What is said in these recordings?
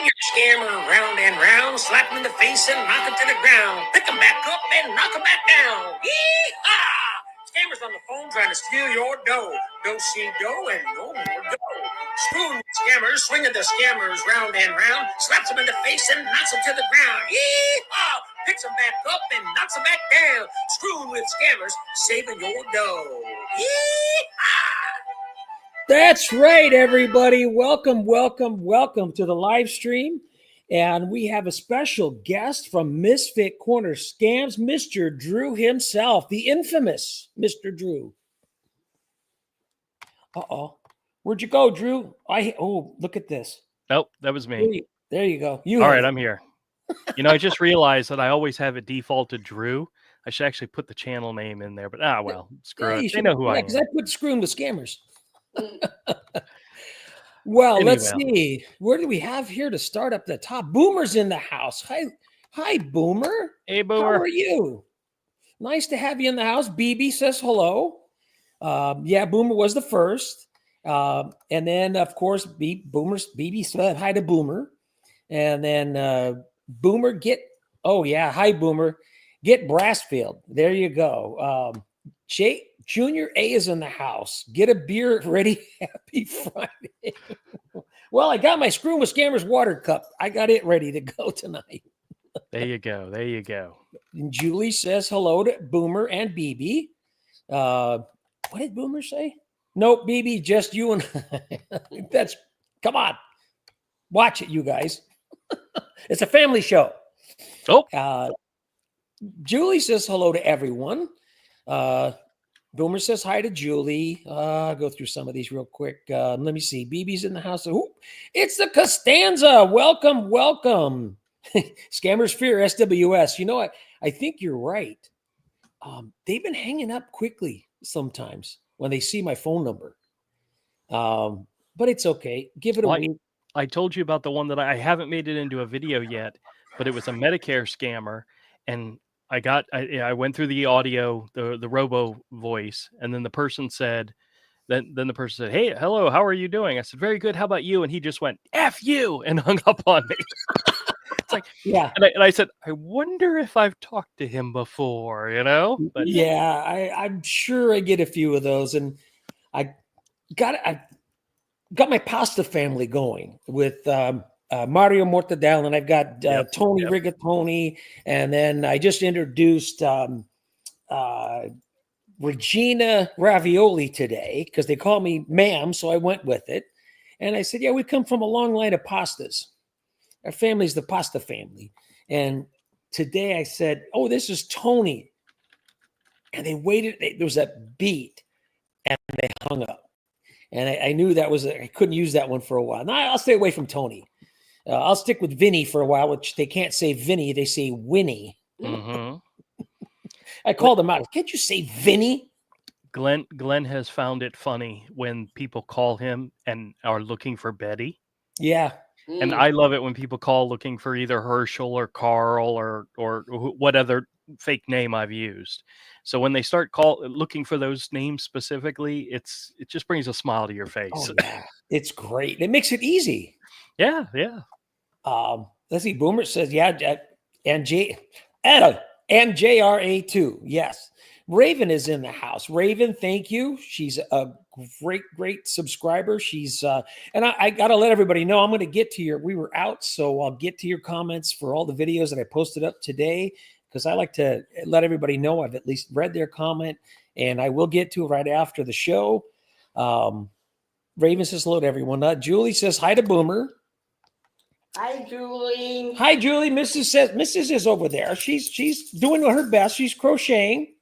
your scammer round and round, slap him in the face and knock him to the ground. Pick him back up and knock him back down. Yee-haw! Scammers on the phone trying to steal your dough. Don't see dough and no more dough. Screwing with scammers, swinging the scammers round and round, slaps him in the face and knocks him to the ground. Yee-haw! Picks him back up and knocks him back down. Screwing with scammers, saving your dough. Yee-haw! That's right, everybody. Welcome to the live stream. And we have a special guest from Misfit Corner Scams, Mr. Drew himself, the infamous Mr. Drew. Uh-oh. Where'd you go, Drew? Oh, look at this. Nope, that was me. There you go. All right, I'm here. I just realized that I always have it defaulted Drew. I should actually put the channel name in there, but well, screw it. They know who I am. Because I put Screwing the Scammers. Well, let's see. Where do we have here to start up the top? Boomer's in the house. Hi, Boomer. Hey, Boomer. How are you? Nice to have you in the house. BB says hello. Yeah, Boomer was the first. And then, of course, BB said hi to Boomer. And then Boomer hi, Boomer. Get Brassfield. There you go. Junior A is in the house. Get a beer ready. Happy Friday. Well, I got my Screw with Scammers water cup. I got it ready to go tonight. There you go. And Julie says hello to Boomer and BB. What did Boomer say? Nope, BB, just you and come on. Watch it, you guys. It's a family show. Oh. Julie says hello to everyone. Boomer says hi to Julie. I'll go through some of these real quick. Let me see. BB's in the house. Ooh, it's the Costanza. Welcome. Scammers Fear SWS. You know what? I think you're right. They've been hanging up quickly sometimes when they see my phone number. But it's okay. Give it a week. I told you about the one that I haven't made it into a video yet, but it was a Medicare scammer, and I went through the audio, the robo voice, and then the person said, hey, hello, how are you doing? I said, very good. How about you? And he just went, F you, and hung up on me. It's like, yeah. And I said, I wonder if I've talked to him before, But yeah, I'm sure I get a few of those. And I got my pasta family going with, Mario Mortadella, and I've got Tony Rigatoni, and then I just introduced Regina Ravioli today because they call me ma'am, so I went with it. And I said, yeah, we come from a long line of pastas. Our family's the pasta family. And today I said, oh, this is Tony. And they waited. There was a beat, and they hung up. And I knew I couldn't use that one for a while. Now I'll stay away from Tony. I'll stick with Vinny for a while, which they can't say Vinny. They say Winnie. Mm-hmm. I called them out. Can't you say Vinny? Glenn has found it funny when people call him and are looking for Betty. Yeah. And I love it when people call looking for either Herschel or Carl or what other fake name I've used. So when they start looking for those names specifically, it just brings a smile to your face. Oh, yeah. It's great. It makes it easy. Yeah. Let's see. Boomer says, yeah, and JRA too. Yes. Raven is in the house. Raven, thank you. She's a great subscriber. She's and I got to let everybody know I'm going to get to we were out, so I'll get to your comments for all the videos that I posted up today, because I like to let everybody know I've at least read their comment, and I will get to it right after the show. Raven says hello to everyone. Julie says hi to Boomer. Hi, Julie. Hi, Julie. Mrs. is over there. She's doing her best. She's crocheting.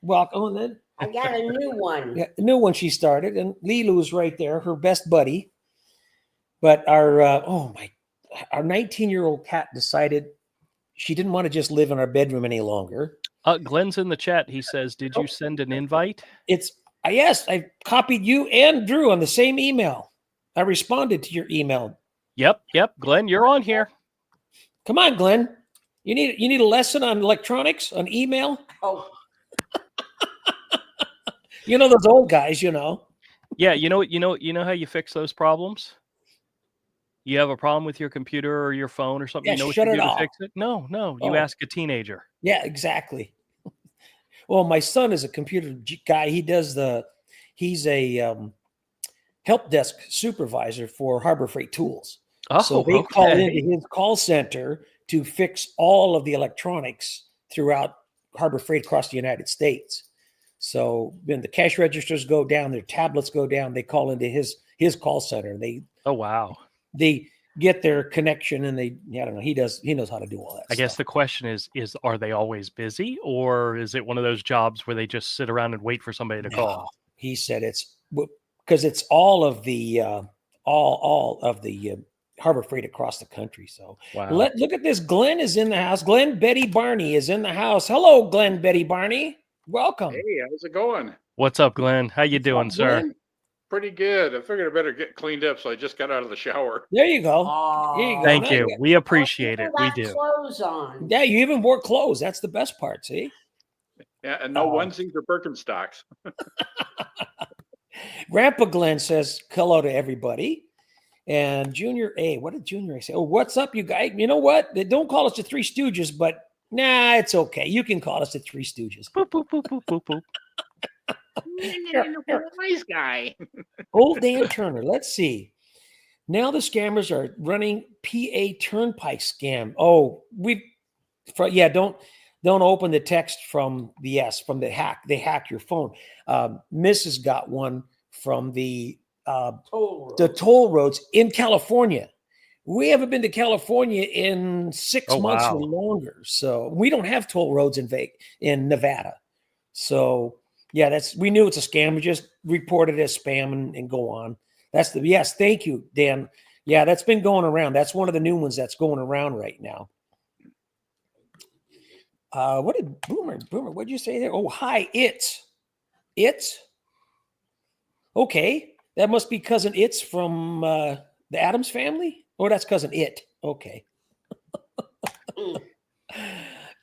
Welcome. Then I got a new one. Yeah, a new one she started, and Lilu's right there, her best buddy. But our 19-year-old cat decided she didn't want to just live in our bedroom any longer. Glenn's in the chat. He says, "Did you send an invite?" Yes. I copied you and Drew on the same email. I responded to your email. Yep. Glenn, you're on here. Come on, Glenn. You need a lesson on electronics, on email. Oh, those old guys. Yeah, you know how you fix those problems? You have a problem with your computer or your phone or something, Yeah, you know what shut to it do to off. fix it? No, you Oh. ask a teenager. Yeah, exactly. Well, my son is a computer guy. He's a help desk supervisor for Harbor Freight Tools. So Oh, they call okay. into his call center to fix all of the electronics throughout Harbor Freight across the United States. So when the cash registers go down, their tablets go down, they call into his call center. Oh, wow. They get their connection, and I don't know, he knows how to do all that I guess stuff. the question is are they always busy, or is it one of those jobs where they just sit around and wait for somebody to call? No, he said it's because it's all of the Harbor Freight across the country. So Wow. look at this. Glenn is in the house. Glenn Betty Barney is in the house. Hello, Glenn Betty Barney. Welcome. Hey, how's it going? What's up, Glenn? How you What's doing, up, sir? Glenn? Pretty good. I figured I better get cleaned up, so I just got out of the shower. There you go. Oh, Here you go. Thank Now you. We appreciate it. We do. Clothes on. Yeah, you even wore clothes. That's the best part. See, Yeah, and no Oh. onesies or Birkenstocks. Grandpa Glenn says hello to everybody. And Junior A, what did Junior A say? Oh, what's up, you guys? You know what? They don't call us the Three Stooges, but nah, it's okay. You can call us the Three Stooges. Boop, boop, boop, boop, boop, boop. Nice guy. Old Dan Turner. Let's see. Now the scammers are running PA Turnpike scam. Oh, don't open the text from the hack. They hack your phone. Mrs. got one from the toll roads in California. We haven't been to California in 6 months wow. or longer. So we don't have toll roads in Nevada. So yeah, we knew it's a scam. We just reported it as spam and go on. Yes, thank you, Dan. Yeah, that's been going around. That's one of the new ones that's going around right now. What did Boomer, what'd you say there? Oh, hi, it's. Okay, that must be cousin It's from the Addams family? Oh, that's cousin It. Okay.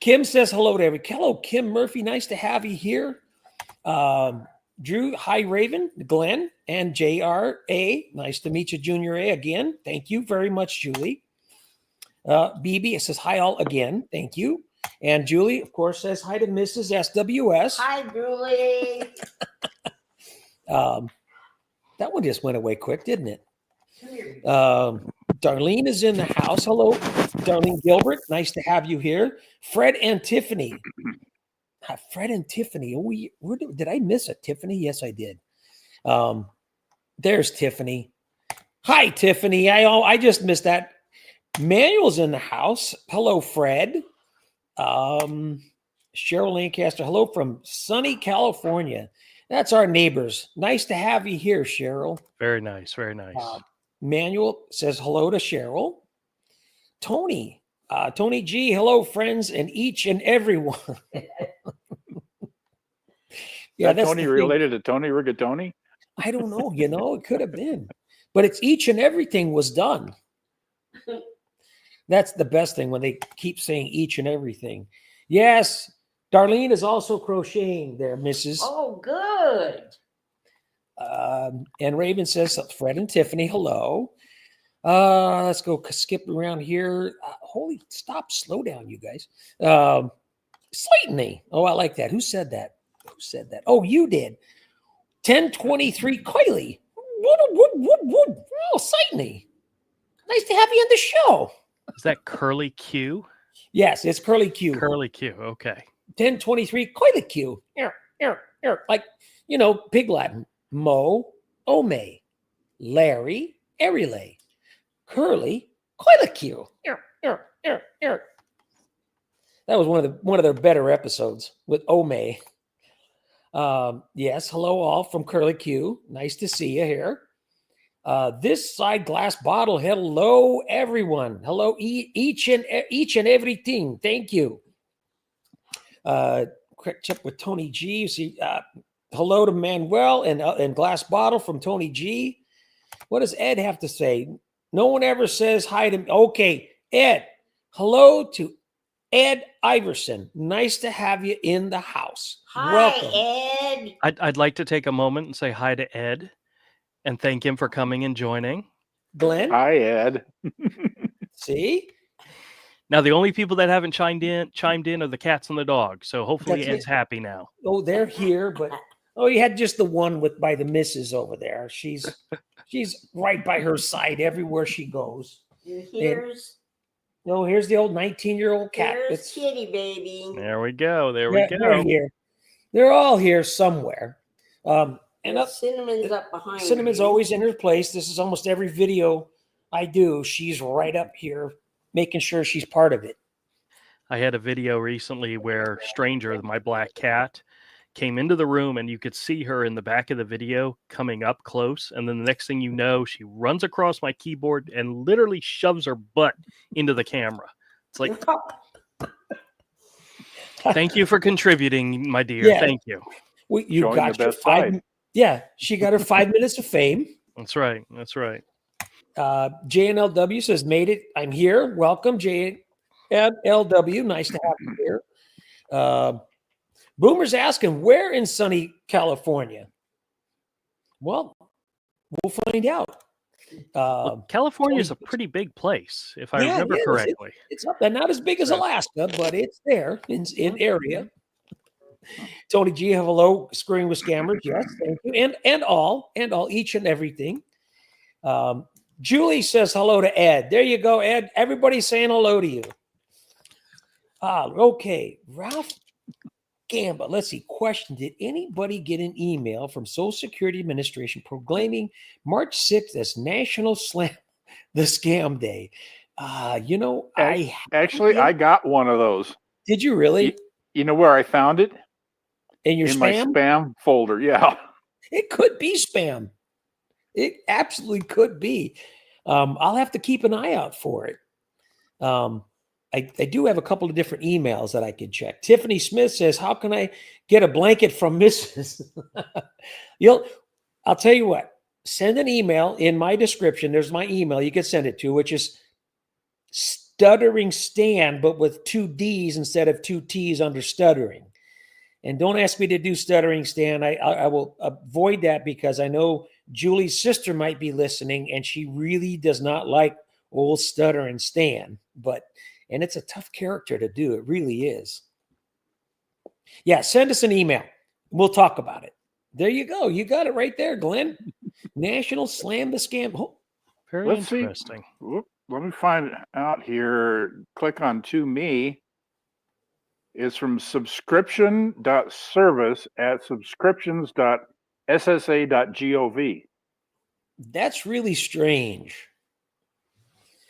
Kim says hello to everybody. Hello, Kim Murphy. Nice to have you here. Drew, hi, Raven, Glenn, and JRA. Nice to meet you, Junior A, again. Thank you very much, Julie. BB, it says hi all again. Thank you. And Julie, of course, says hi to Mrs. SWS. Hi, Julie. That one just went away quick, didn't it? Darlene is in the house. Hello, Darlene Gilbert. Nice to have you here. Fred and Tiffany. Fred and Tiffany. Oh, did I miss a Tiffany? Yes, I did. There's Tiffany. Hi, Tiffany. I just missed that. Manuel's in the house. Hello, Fred. Cheryl Lancaster. Hello from sunny California. That's our neighbors. Nice to have you here, Cheryl. Very nice. Very nice. Manuel says hello to Cheryl. Tony. Tony G. Hello, friends, and each and every one. Yeah, that's Tony related to Tony Rigatoni? I don't know. It could have been, but it's each and everything was done. That's the best thing when they keep saying each and everything. Yes, Darlene is also crocheting there, Mrs. Oh, good. And Raven says, Fred and Tiffany, hello. Let's go skip around here. Slow down, you guys. Slightly. Oh, I like that. Who said that? Oh, you did. 1023 Coily. Oh, slightly. Nice to have you on the show. Is that Curly Q? Yes, it's Curly Q. Curly Q. Okay. 1023 Coily Q. Like, Pig Latin. Mo, Ome, Larry, Erile, Curly, Coily Q. That was one of their better episodes with Ome. Yes, hello all from Curly Q. Nice to see you here. This side glass bottle. Hello, everyone. Hello, each and everything. Thank you. Quick check with Tony G. You see, hello to Manuel and glass bottle from Tony G. What does Ed have to say? No one ever says hi to me. Okay, Ed. Hello to Ed Iverson. Nice to have you in the house. Hi, Welcome. Ed. I'd like to take a moment and say hi to Ed and thank him for coming and joining. Glenn, Hi, Ed. see? Now the only people that haven't chimed in are the cats and the dog. So hopefully That's Ed's happy now. Oh, they're here, but you had just the one by the missus over there. She's right by her side everywhere she goes. And here's Here's the old 19-year-old cat. here's Kitty Baby. There we go. There we They're go. here. They're all here somewhere. And Cinnamon's up behind. Cinnamon's you. always in her place. This is almost every video I do. She's right up here, making sure she's part of it. I had a video recently where Stranger, my black cat, came into the room and you could see her in the back of the video coming up close. And then the next thing you know, she runs across my keyboard and literally shoves her butt into the camera. It's like, thank you for contributing, my dear. Yeah. Thank you. You Showing got the your best 5 side. Yeah, she got her 5 minutes of fame. That's right. That's right. JNLW says, made it. I'm here. Welcome, JNLW. Nice to have you here. Boomer's asking, where in sunny California? Well, we'll find out. California is a pretty big place, if I remember it is. correctly. It's up there. Not as big as Alaska, but it's there in area. Tony G, hello, Screwing with Scammers. Yes, thank you. And all, each and everything. Julie says hello to Ed. There you go, Ed. Everybody's saying hello to you. Okay. Ralph Gamba. Let's see. Question. Did anybody get an email from Social Security Administration proclaiming March 6th as National Slam the Scam Day? I I got one of those. Did you really? You know where I found it? In your in spam? my spam folder. Yeah. It could be spam. It absolutely could be. I'll have to keep an eye out for it. I do have a couple of different emails that I could check. Tiffany Smith says, how can I get a blanket from Mrs.? I'll tell you what, send an email in my description. There's my email you can send it to, which is Stuttering Stan, but with 2 D's instead of 2 T's under stuttering. And don't ask me to do Stuttering Stan. I will avoid that because I know Julie's sister might be listening and she really does not like old Stuttering Stan. And it's a tough character to do. It really is. Yeah, send us an email. We'll talk about it. There you go. You got it right there, Glenn. National Slam the Scam. Oh, Very Let's see. interesting. Let me find out here. Click on To Me. It's from subscription.service@subscriptions.ssa.gov. that's really strange.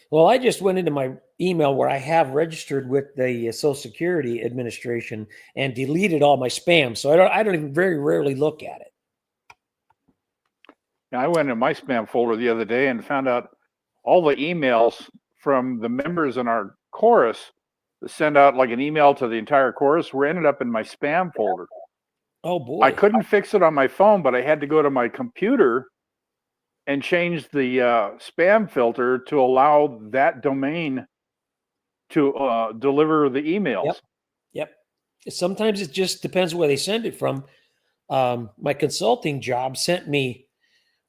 Well, I just went into my email where I have registered with the Social Security Administration and deleted all my spam. So I don't even very rarely look at it. I went in my spam folder the other day and found out all the emails from the members in our chorus that send out like an email to the entire chorus were ended up in my spam folder. Oh boy. I couldn't fix it on my phone, but I had to go to my computer and change the spam filter to allow that domain to deliver the emails. Yep. Sometimes it just depends where they send it from. My consulting job sent me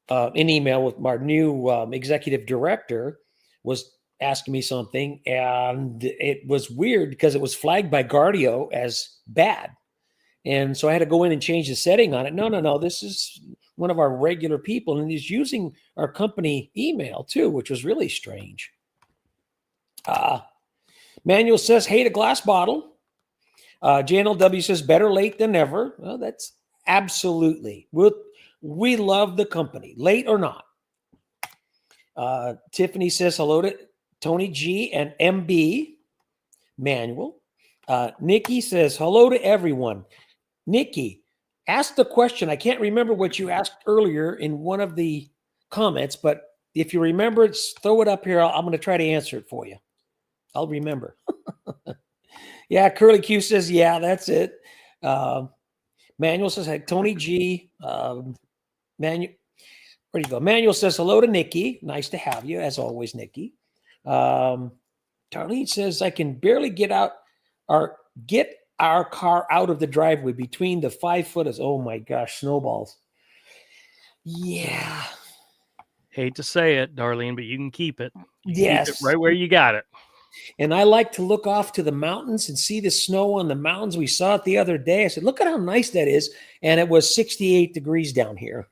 an email with my new executive director was asking me something, and it was weird because it was flagged by Guardio as bad. And so I had to go in and change the setting on it. No. This is one of our regular people, and he's using our company email too, which was really strange. Manuel says, hate a glass bottle. JNLW says, better late than never. Well, that's absolutely. We love the company, late or not. Tiffany says, hello to Tony G and MB Manuel. Nikki says, hello to everyone. Nikki, ask the question. I can't remember what you asked earlier in one of the comments, but if you remember it, throw it up here. I'm going to try to answer it for you. I'll remember. Yeah, Curly Q says, yeah, that's it. Manuel says, hey, Tony G. Manuel, where do you go? Manuel says, hello to Nikki. Nice to have you, as always, Nikki. Darlene says, I can barely get our car out of the driveway between the 5 footers. Oh my gosh, snowballs. Yeah. Hate to say it, Darlene, but you can keep it. You can Yes. keep it right where you got it. And I like to look off to the mountains and see the snow on the mountains. We saw it the other day. I said, look at how nice that is. And it was 68 degrees down here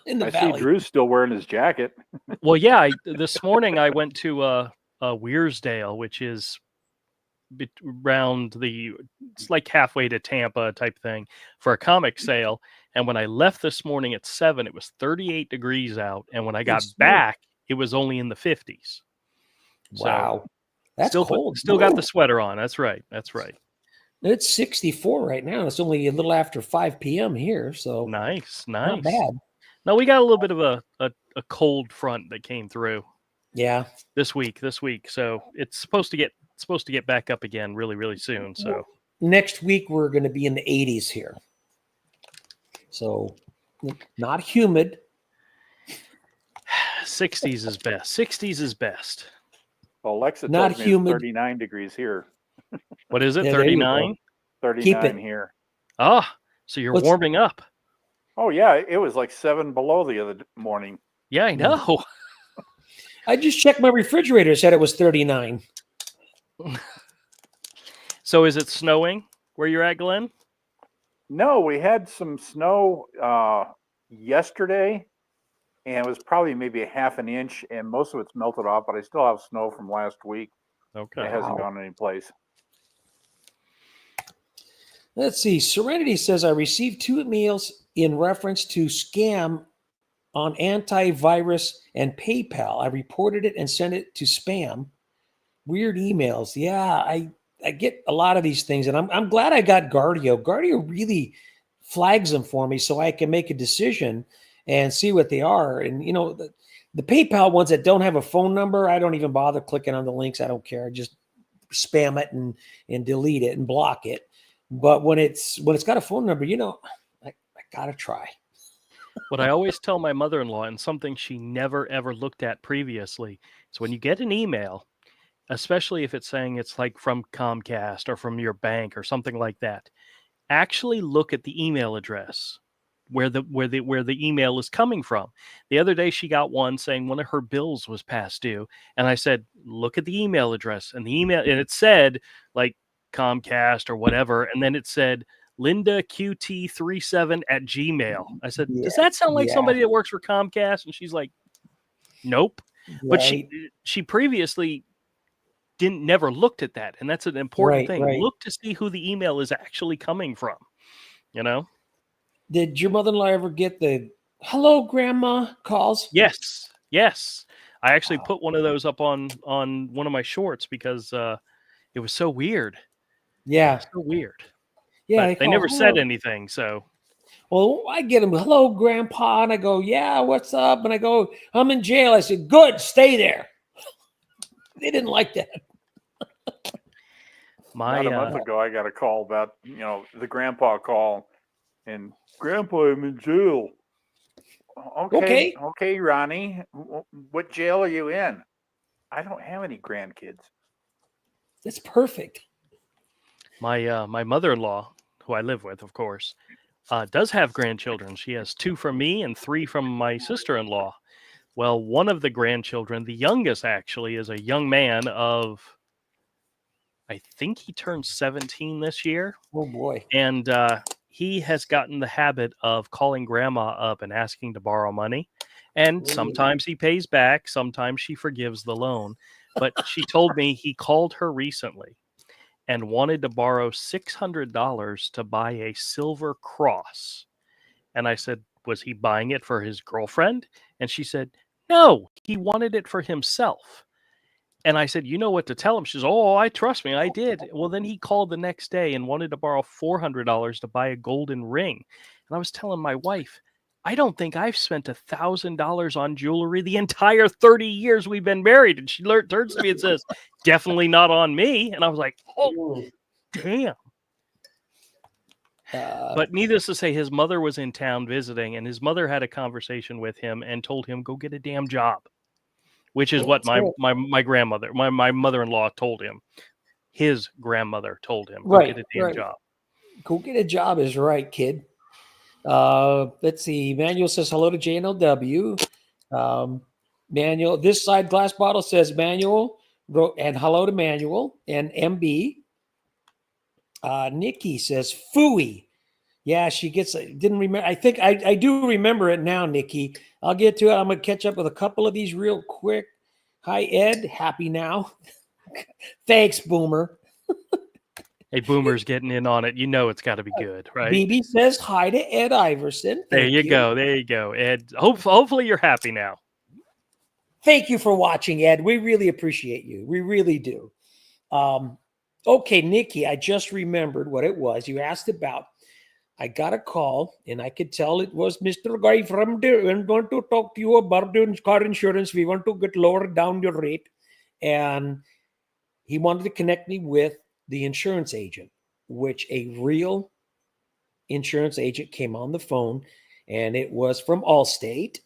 in the I valley. see Drew's still wearing his jacket. Well, yeah. This morning I went to Weirsdale, which is around it's like halfway to Tampa type thing, for a comic sale. And when I left this morning at 7, it was 38 degrees out. And when I got back, it was only in the 50s. Wow. That's still cold. Still got the sweater on. That's right. That's right. It's 64 right now. It's only a little after 5 p.m. here. So Nice. not bad. No, we got a little bit of a cold front that came through. Yeah. This week. So it's supposed to get back up again really, really soon. So next week we're going to be in the 80s here. So not humid. 60s is best. 60s is best. Well, Alexa Not tells me humid. it's 39 degrees here. What is it? Yeah, there you go. 39? 39 here. Ah, so you're warming up. Oh, yeah. It was like 7 below the other morning. Yeah, I know. I just checked my refrigerator. Said it was 39. So is it snowing where you're at, Glenn? No, we had some snow yesterday, and it was probably maybe a half an inch, and most of it's melted off, but I still have snow from last week. Okay. It hasn't gone any place. Let's see. Serenity says, I received 2 emails in reference to scam on antivirus and PayPal. I reported it and sent it to spam. Weird emails. Yeah, I get a lot of these things, and I'm glad I got Guardio. Guardio really flags them for me so I can make a decision and see what they are. And, you know, the PayPal ones that don't have a phone number, I don't even bother clicking on the links. I don't care. I just spam it and delete it and block it. But when it's got a phone number, you know, I got to try. What I always tell my mother-in-law, and something she never, ever looked at previously, is when you get an email, especially if it's saying it's like from Comcast or from your bank or something like that, actually look at the email address where the email is coming from. The other day she got one saying one of her bills was past due, and I said, look at the email address, and it said like Comcast or whatever, and then it said LindaQT37@gmail. I said, does that sound like somebody that works for Comcast? And she's like, nope. Right. But she previously never looked at that, and that's an important thing. Right. Look to see who the email is actually coming from. You know. Did your mother-in-law ever get the "Hello, Grandma" calls? Yes. I actually put one of those up on one of my shorts because it was so weird. Yeah, so weird. Yeah, but they never said anything. So, well, I get them. Hello, Grandpa, and I go, yeah, what's up? And I go, I'm in jail. I said, good, stay there. They didn't like that. About a month ago, I got a call about the grandpa call, and Grandpa, I'm in jail. Okay, Ronnie, what jail are you in? I don't have any grandkids. That's perfect. My mother-in-law, who I live with, of course, does have grandchildren. She has 2 from me and 3 from my sister-in-law. Well, one of the grandchildren, the youngest actually, is a young man of, I think he turned 17 this year. Oh boy. And he has gotten the habit of calling grandma up and asking to borrow money. And sometimes he pays back, sometimes she forgives the loan. But she told me he called her recently and wanted to borrow $600 to buy a silver cross. And I said, was he buying it for his girlfriend? And she said, no, he wanted it for himself. And I said, you know what to tell him? She says, I trust me, I did. Well, then he called the next day and wanted to borrow $400 to buy a golden ring. And I was telling my wife, I don't think I've spent $1,000 on jewelry the entire 30 years we've been married. And she turns to me and says, definitely not on me. And I was like, oh, damn. But needless to say, his mother was in town visiting, and his mother had a conversation with him and told him, go get a damn job, which is what my grandmother, my mother-in-law told him. His grandmother told him, go get a damn job. Go get a job is right, kid. Let's see. Manuel says hello to JNLW. Manuel, this side glass bottle says Manuel wrote, and hello to Manuel and MB. Nikki says Fooey. Yeah, she gets, didn't remember. I think I do remember it now, Nikki. I'll get to it. I'm going to catch up with a couple of these real quick. Hi, Ed. Happy now. Thanks, Boomer. Hey, Boomer's getting in on it. You know it's got to be good, right? BB says hi to Ed Iverson. There Thank you go. There you go, Ed. Hopefully you're happy now. Thank you for watching, Ed. We really appreciate you. We really do. Okay, Nikki, I just remembered what it was. You asked about. I got a call, and I could tell it was Mr. Guy from there. We want to talk to you about car insurance. We want to get lower down your rate. And he wanted to connect me with the insurance agent, which a real insurance agent came on the phone, and it was from Allstate.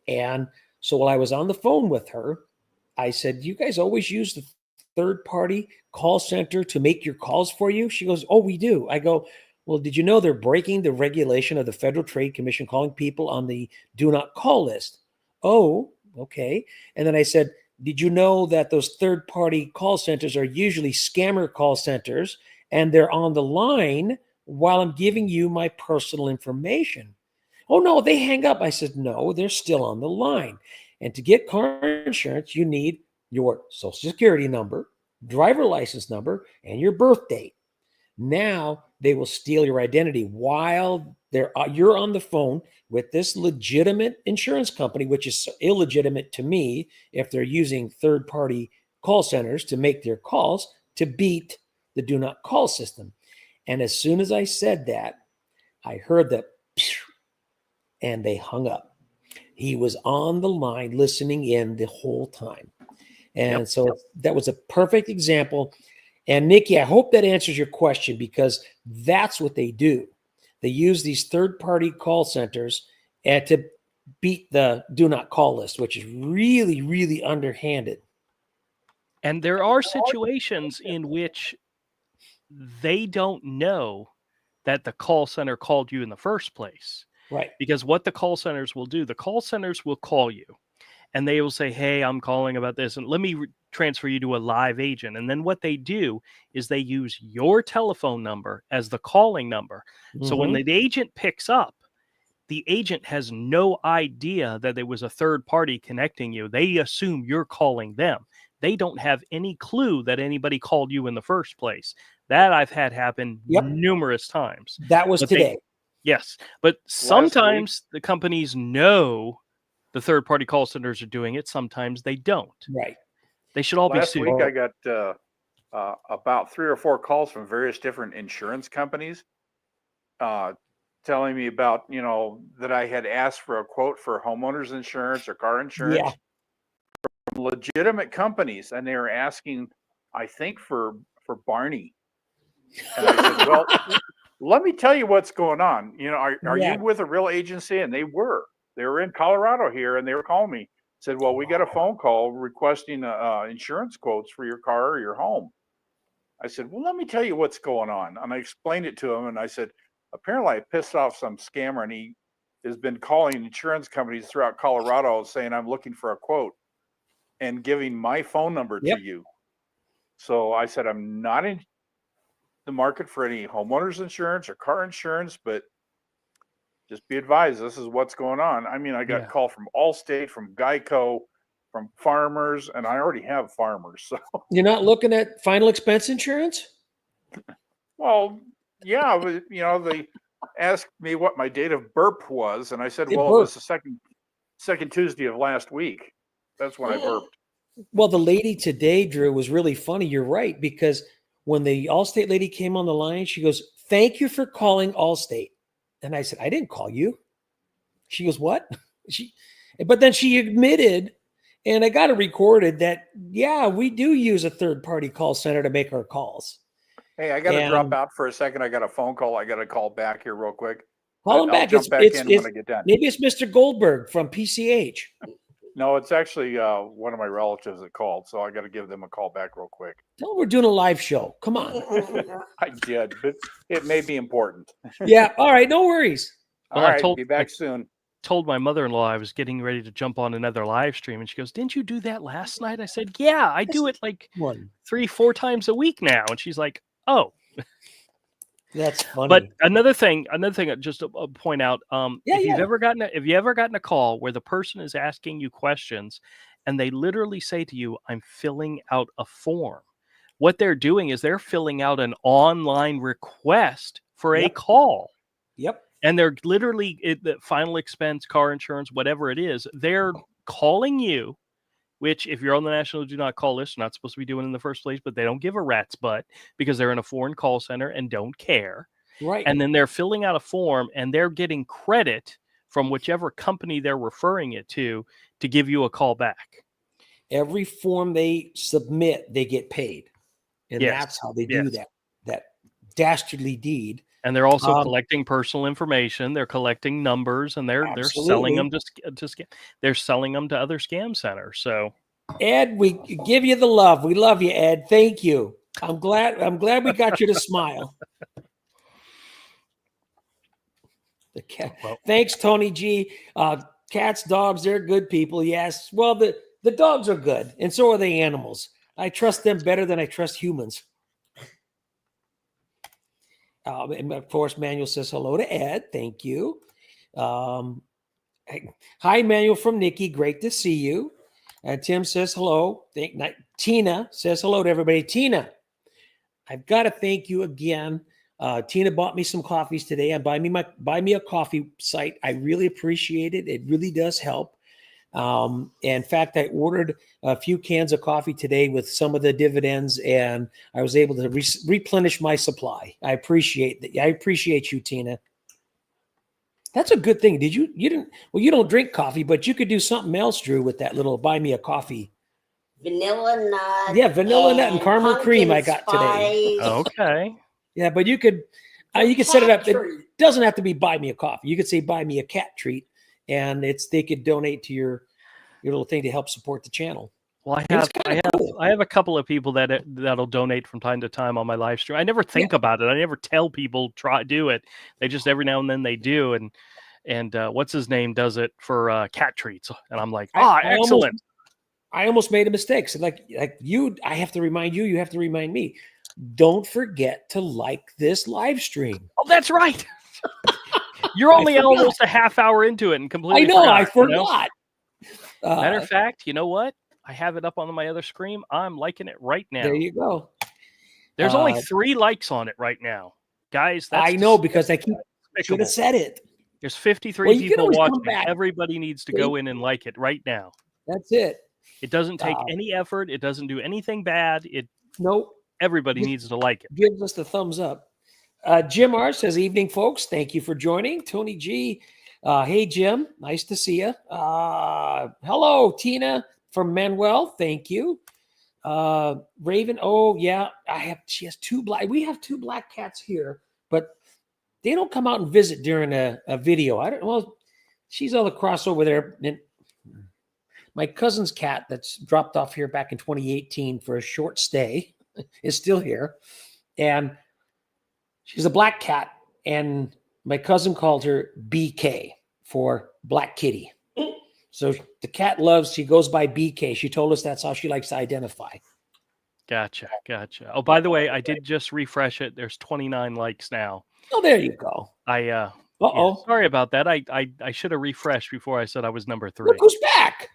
And so while I was on the phone with her, I said, you guys always use the third-party call center to make your calls for you? She goes, oh, we do. I go, well, did you know they're breaking the regulation of the Federal Trade Commission, calling people on the do not call list? Oh, okay. And then I said, did you know that those third-party call centers are usually scammer call centers, and they're on the line while I'm giving you my personal information? Oh, no, they hang up. I said, no, they're still on the line. And to get car insurance, you need your social security number, driver license number, and your birth date. Now they will steal your identity while you're on the phone with this legitimate insurance company, which is illegitimate to me if they're using third-party call centers to make their calls to beat the do not call system. And as soon as I said that, I heard that, and they hung up. He was on the line listening in the whole time. And so that was a perfect example. And Nikki, I hope that answers your question, because that's what they do. They use these third-party call centers to beat the do not call list, which is really, really underhanded. And there are situations in which they don't know that the call center called you in the first place. Right. Because what the call centers will do, the call centers will call you and they will say, hey, I'm calling about this, and let me transfer you to a live agent. And then what they do is they use your telephone number as the calling number. Mm-hmm. So when the agent picks up, the agent has no idea that there was a third party connecting you. They assume you're calling them. They don't have any clue that anybody called you in the first place. That I've had happen numerous times. That was today. Yes. But sometimes the companies know the third-party call centers are doing it. Sometimes they don't. Right. They should all be sued. Last week, I got about 3 or 4 calls from various different insurance companies telling me about, that I had asked for a quote for homeowners insurance or car insurance from legitimate companies. And they were asking, I think, for Barney. And I said, well, let me tell you what's going on. Are you with a real agency? And they were in Colorado here, and they were calling me. Said, well, we got a phone call requesting insurance quotes for your car or your home. I said, well, let me tell you what's going on. And I explained it to him, and I said, apparently I pissed off some scammer, and he has been calling insurance companies throughout Colorado saying I'm looking for a quote and giving my phone number to you. So I said, I'm not in the market for any homeowners insurance or car insurance, but just be advised, this is what's going on. I mean, I got a call from Allstate, from Geico, from Farmers, and I already have Farmers. So you're not looking at final expense insurance? Well, yeah, but, they asked me what my date of birth was, and I said, well, it was the second Tuesday of last week. That's when I burped. Well, the lady today, Drew, was really funny. You're right, because when the Allstate lady came on the line, she goes, thank you for calling Allstate. And I said, I didn't call you. She goes, what? But then she admitted, and I got it recorded, that, we do use a third-party call center to make our calls. Hey, I got to drop out for a second. I got a phone call. I got to call back here real quick. Call him back. I'll jump back in when I get done. Maybe it's Mr. Goldberg from PCH. No, it's actually one of my relatives that called, so I got to give them a call back real quick. Tell them we're doing a live show. Come on. I did, but it may be important. Yeah. All right. No worries. All right. Be back soon. told my mother-in-law I was getting ready to jump on another live stream, and she goes, "Didn't you do that last night?" I said, "Yeah, I do it like One. 3-4 times a week now." And she's like, "Oh." That's funny. But another thing, just to point out, Yeah, if you've yeah. ever gotten a call where the person is asking you questions, and they literally say to you, "I'm filling out a form," what they're doing is they're filling out an online request for a Yep. call. Yep. And they're literally the final expense, car insurance, whatever it is, they're calling you, which if you're on the national do not call list, you're not supposed to be doing in the first place, but they don't give a rat's butt because they're in a foreign call center and don't care. Right. And then they're filling out a form and they're getting credit from whichever company they're referring it to give you a call back. Every form they submit, they get paid. And Yes. that's how they do Yes. that dastardly deed. And they're also collecting personal information. They're collecting numbers, and they're selling them they're selling them to other scam centers. So, Ed, we give you the love. We love you, Ed. Thank you. I'm glad we got you to smile. The cat. Well. Thanks, Tony G. Cats, dogs, they're good people. Yes. Well, the dogs are good, and so are the animals. I trust them better than I trust humans. And of course, Manuel says hello to Ed. Thank you. Hi, Manuel from Nikki. Great to see you. Tim says hello. Tina says hello to everybody. Tina, I've got to thank you again. Tina bought me some coffees today and buy me a coffee site. I really appreciate it. It really does help. In fact, I ordered a few cans of coffee today with some of the dividends, and I was able to replenish my supply. I appreciate that. I appreciate you, Tina. That's a good thing. You don't drink coffee, but you could do something else, Drew, with that little buy me a coffee. Vanilla nut. Yeah, vanilla nut and caramel cream I got today. Okay. Yeah, but you could set it up. It doesn't have to be buy me a coffee. You could say buy me a cat treat, and they could donate to your little thing to help support the channel. Well, I have a couple of people that'll donate from time to time on my live stream. I never think about it. I never tell people do it. They just every now and then they do. And what's his name does it for cat treats, and I'm like, excellent. I almost made a mistake. So like you, I have to remind you. You have to remind me. Don't forget to like this live stream. Oh, that's right. You're only almost a half hour into it and completely. I know. I forgot. Matter of fact, you know what? I have it up on my other screen. I'm liking it right now. There you go. There's only 3 likes on it right now, guys. I know because I should have said it. There's 53 people watching. Everybody needs to go in and like it right now. That's it. It doesn't take any effort. It doesn't do anything bad. Nope. Everybody needs to like it. Gives us the thumbs up. Jim R says, "Evening, folks. Thank you for joining." Tony G. Hey, Jim. Nice to see you. Hello, Tina from Manuel. Thank you. Raven. Oh, yeah. She has 2 black. We have 2 black cats here, but they don't come out and visit during a video. Well, she's all across over there. And my cousin's cat that's dropped off here back in 2018 for a short stay is still here. And she's a black cat. And my cousin called her BK for Black Kitty. So the cat she goes by BK. She told us that's how she likes to identify. Gotcha. Oh, by the way, I did just refresh it. There's 29 likes now. Oh, there you go. Sorry about that. I should have refreshed before I said I was number 3. Look who's back.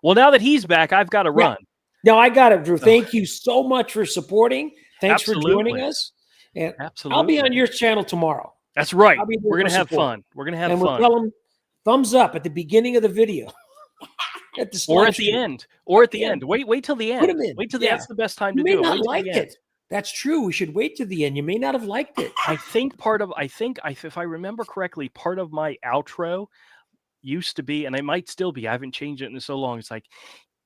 Well, now that he's back, I've got to run. No, I got it, Drew. Thank you so much for supporting. Thanks for joining us. And I'll be on your channel tomorrow. That's right. We're going to have fun. We're going to have fun. We'll tell them thumbs up at the beginning of the video. Or at the end. Wait till the end. Put them in. Wait till that's the best time to do it. You may not like it. That's true. We should wait to the end. You may not have liked it. I think if I remember correctly, part of my outro used to be, and it might still be, I haven't changed it in so long. It's like,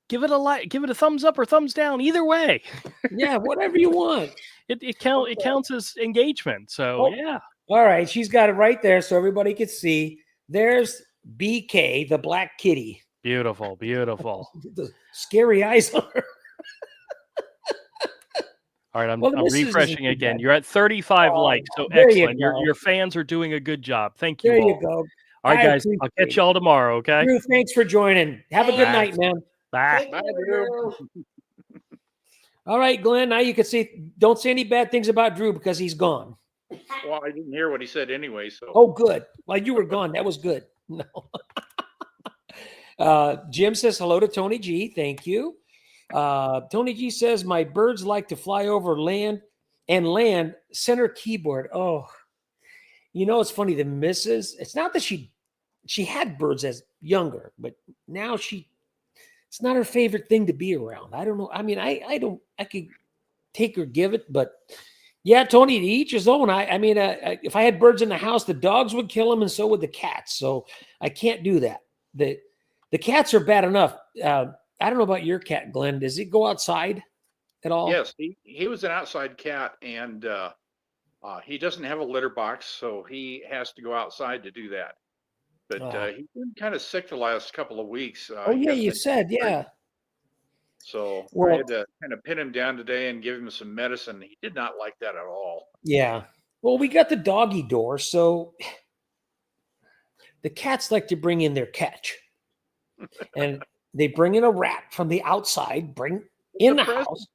give it a like, give it a thumbs up or thumbs down, either way. Yeah, whatever you want. It counts as engagement. So yeah. All right, she's got it right there, so everybody can see. There's BK, the black kitty. Beautiful. The scary eyes on her. All right, I'm refreshing again. You're at 35 likes, so excellent. Your fans are doing a good job. Thank you. There you go. All right, I guys. I'll catch y'all tomorrow. Okay. Drew, thanks for joining. Have a good Thanks. night, man. Bye. Take Bye, care, Drew. Drew. All right, Glenn. Now you can see. Don't say any bad things about Drew because he's gone. Well, I didn't hear what he said anyway. So Oh, good. Well, you were gone. That was good. No. Jim says hello to Tony G. Thank you. Tony G says my birds like to fly over land center keyboard. Oh, you know, it's funny. The missus, it's not that she had birds as younger, but now it's not her favorite thing to be around. I don't know. I mean, I could take or give it, but yeah, Tony, to each his own. I mean, if I had birds in the house, the dogs would kill them and so would the cats. So I can't do that. The cats are bad enough. I don't know about your cat, Glenn. Does he go outside at all? yes, he was an outside cat, and he doesn't have a litter box, so he has to go outside to do that. But he's been kind of sick the last couple of weeks. Oh, he yeah, hasn't you been said, great. yeah. So I Well, had to kind of pin him down today and give him some medicine. He did not like that at all. yeah. Well, we got the doggy door, so the cats like to bring in their catch. And they bring in a rat from the outside, bring in the house,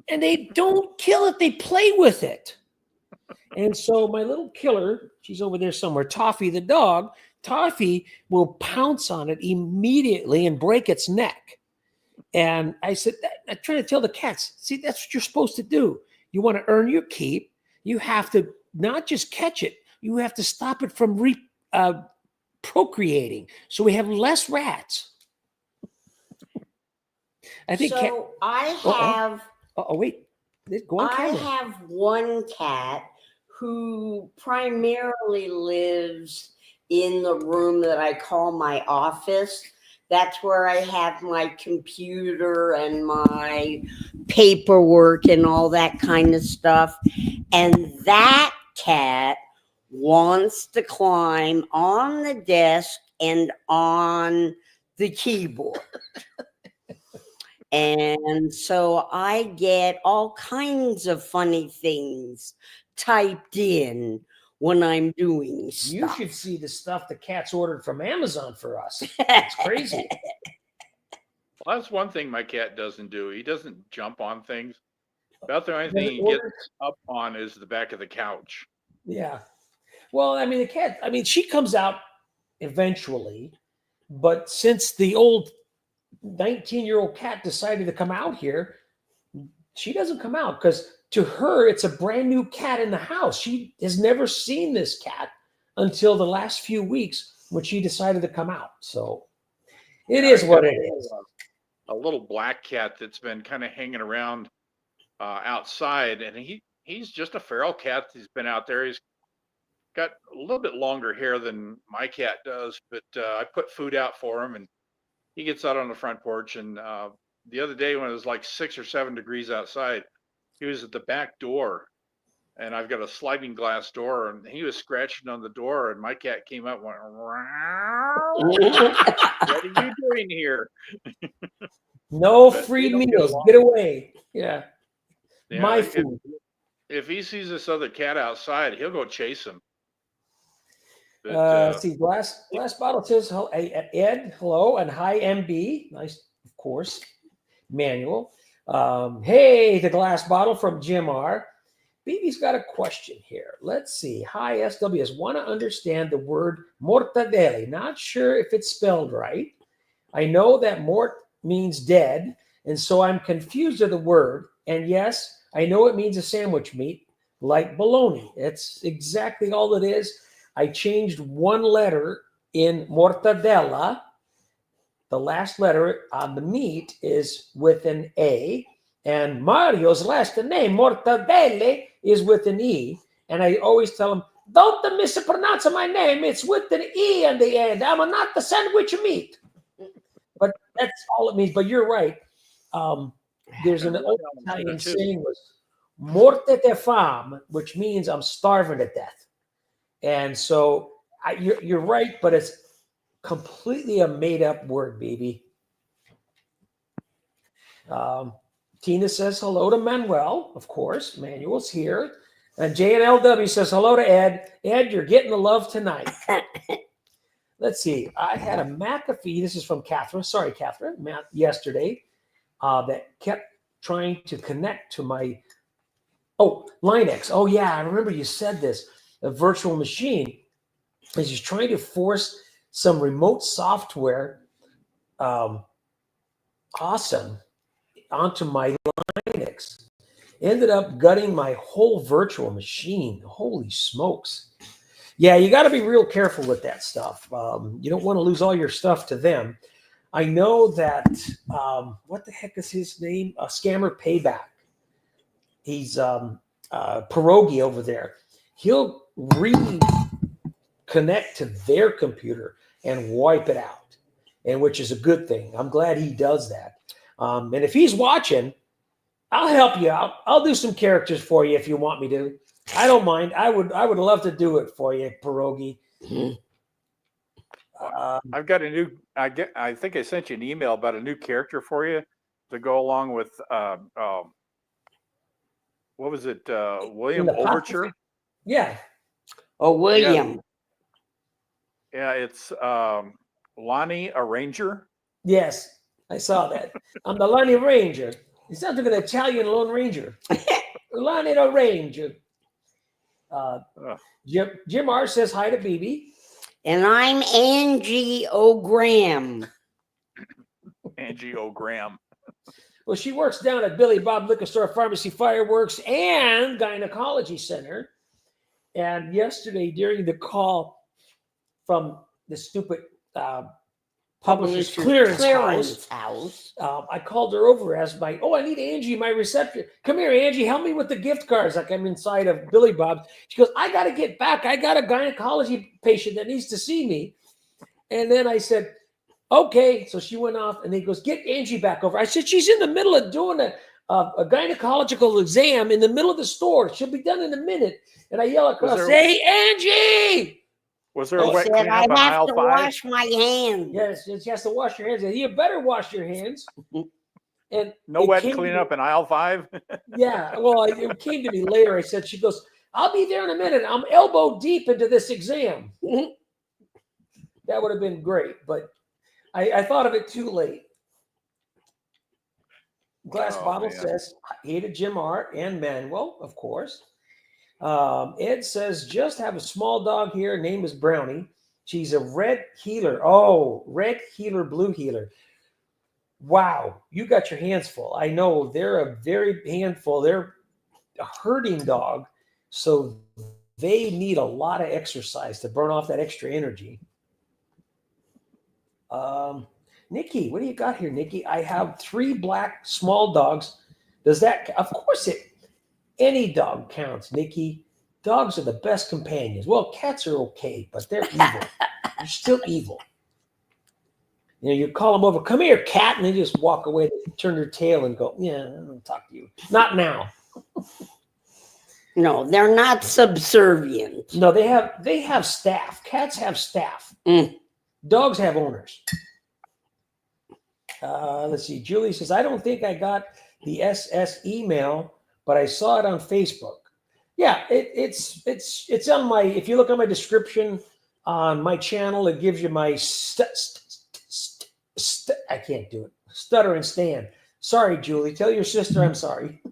and they don't kill it. They play with it. And so my little killer, she's over there somewhere, Toffee the dog, Toffee will pounce on it immediately and break its neck. And I said, I'm trying to tell the cats, see, that's what you're supposed to do. You want to earn your keep. You have to not just catch it, you have to stop it from procreating. So we have less rats. I think. So I have. Oh, wait. Go on I camera. have one cat who primarily lives in the room that I call my office. That's where I have my computer and my paperwork and all that kind of stuff. And that cat wants to climb on the desk and on the keyboard. And so I get all kinds of funny things typed in when I'm doing stuff. You should see the stuff the cats ordered from Amazon for us. It's crazy. Well, that's one thing my cat doesn't do. He doesn't jump on things. About the only thing he gets up on is the back of the couch. Yeah. Well, I mean, the cat, I mean, she comes out eventually, but since the old 19-year-old cat decided to come out here, she doesn't come out because to her, it's a brand new cat in the house. She has never seen this cat until the last few weeks when she decided to come out. So it is what it is. A little black cat that's been kind of hanging around outside, and he's just a feral cat. He's been out there. He's got a little bit longer hair than my cat does, but I put food out for him, and he gets out on the front porch. And the other day when it was like 6 or 7 degrees outside, he was at the back door, and I've got a sliding glass door, and he was scratching on the door, and my cat came up and went, what are you doing here? No free meals. Get away. Yeah. My food. If he sees this other cat outside, he'll go chase him. But, see, glass bottle says, Ed, hello, and hi, MB. Nice, of course. Manuel. Hey, the glass bottle from Jim R. BB's got a question here. Let's see. Hi, SWS. Want to understand the word mortadelle. Not sure if it's spelled right. I know that mort means dead, and so I'm confused of the word. And yes, I know it means a sandwich meat like bologna. It's exactly all it is. I changed one letter in mortadella. The last letter on the meat is with an A, and Mario's last name, Mortadelle, is with an E. And I always tell him, don't mispronounce my name. It's with an E in the end. I'm not the sandwich meat. But that's all it means. But you're right. There's an old Italian saying was morte de fame, which means I'm starving to death. And so you're right, but it's completely a made-up word, baby. Tina says hello to Manuel, of course. Manuel's here. And JNLW says hello to Ed. Ed, you're getting the love tonight. let's see. I had a McAfee. This is from Catherine. Sorry, Catherine. Yesterday, that kept trying to connect to my Linux. Oh yeah, I remember you said this. A virtual machine is just trying to force some remote software, awesome, onto my Linux. Ended up gutting my whole virtual machine. Holy smokes. Yeah, you got to be real careful with that stuff. You don't want to lose all your stuff to them. I know that, what the heck is his name? Scammer Payback. He's Pierogi over there. He'll reconnect to their computer and wipe it out, and which is a good thing. I'm glad he does that. And if he's watching, I'll help you out. I'll do some characters for you if you want me to. I don't mind. I would love to do it for you, Pierogi. I've got a new. I think I sent you an email about a new character for you to go along with. What was it? William Overture. Yeah. Oh, William. Yeah, it's Lonnie Arranger. Yes, I saw that. I'm the Lonnie Ranger. It sounds like an Italian Lone Ranger. Lonnie the Ranger. Jim R says hi to BB. And I'm Angie O'Graham. Angie O'Graham. Well, she works down at Billy Bob Liquor Store, Pharmacy, Fireworks, and Gynecology Center. And yesterday, during the call from the stupid Publishers Clearance House, I called her over, asked I need Angie, my reception. Come here, Angie, help me with the gift cards. Like I'm inside of Billy Bob's. She goes, I got to get back. I got a gynecology patient that needs to see me. And then I said, okay. So she went off, and he goes, get Angie back over. I said, she's in the middle of doing a gynecological exam in the middle of the store. She'll be done in a minute. And I yell across, say, Angie! Was there a wet said, cleanup in I have aisle to 5? wash my hands. Yes, she has to wash your hands. You better wash your hands. And No wet cleanup in aisle 5? Yeah, well, it came to me later. I said, she goes, I'll be there in a minute. I'm elbow deep into this exam. That would have been great, but I thought of it too late. Glass Bottle says, hey to Jim R. and Manuel, of course. Ed says, just have a small dog here. Name is Brownie. She's a red healer. Oh, red healer, blue healer. Wow, you got your hands full. I know they're a very handful. They're a herding dog, so they need a lot of exercise to burn off that extra energy. Nikki, what do you got here, Nikki? I have 3 black small dogs. Does that, of course any dog counts, Nikki. Dogs are the best companions. Well, cats are okay, but they're evil. They're still evil. You call them over, come here, cat, and they just walk away. They turn their tail and go, yeah, I don't talk to you. Not now. No, they're not subservient. No, they have staff. Cats have staff. Dogs have owners. Let's see. Julie says, I don't think I got the SS email, but I saw it on Facebook. Yeah, it's on my. If you look on my description on my channel, it gives you my. I can't do it. Stutter and stand. Sorry, Julie. Tell your sister I'm sorry.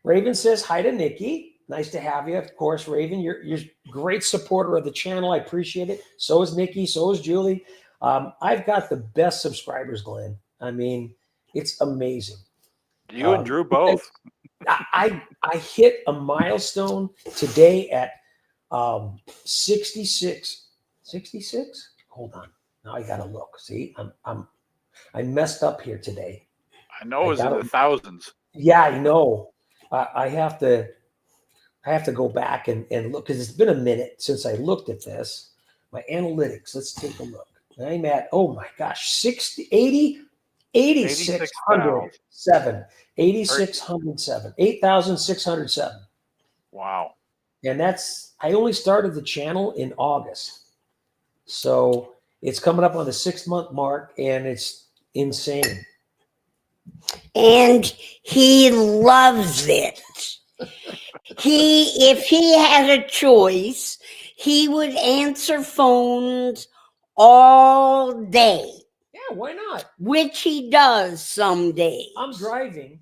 Raven says hi to Nikki. Nice to have you. Of course, Raven, you're a great supporter of the channel. I appreciate it. So is Nikki. So is Julie. I've got the best subscribers, Glenn. I mean, it's amazing. You and Drew both. I hit a milestone today at 66. 66? Hold on. Now I gotta look. See, I messed up here today. I know it was in the thousands. Yeah, I know. I have to go back and look because it's been a minute since I looked at this. My analytics. Let's take a look. I'm at, oh my gosh, 8,607. 8,607. Wow. And I only started the channel in August. So it's coming up on the 6-month mark, and it's insane. And he loves it. If he had a choice, He would answer phones all day, Yeah, why not? which he does some days. I'm driving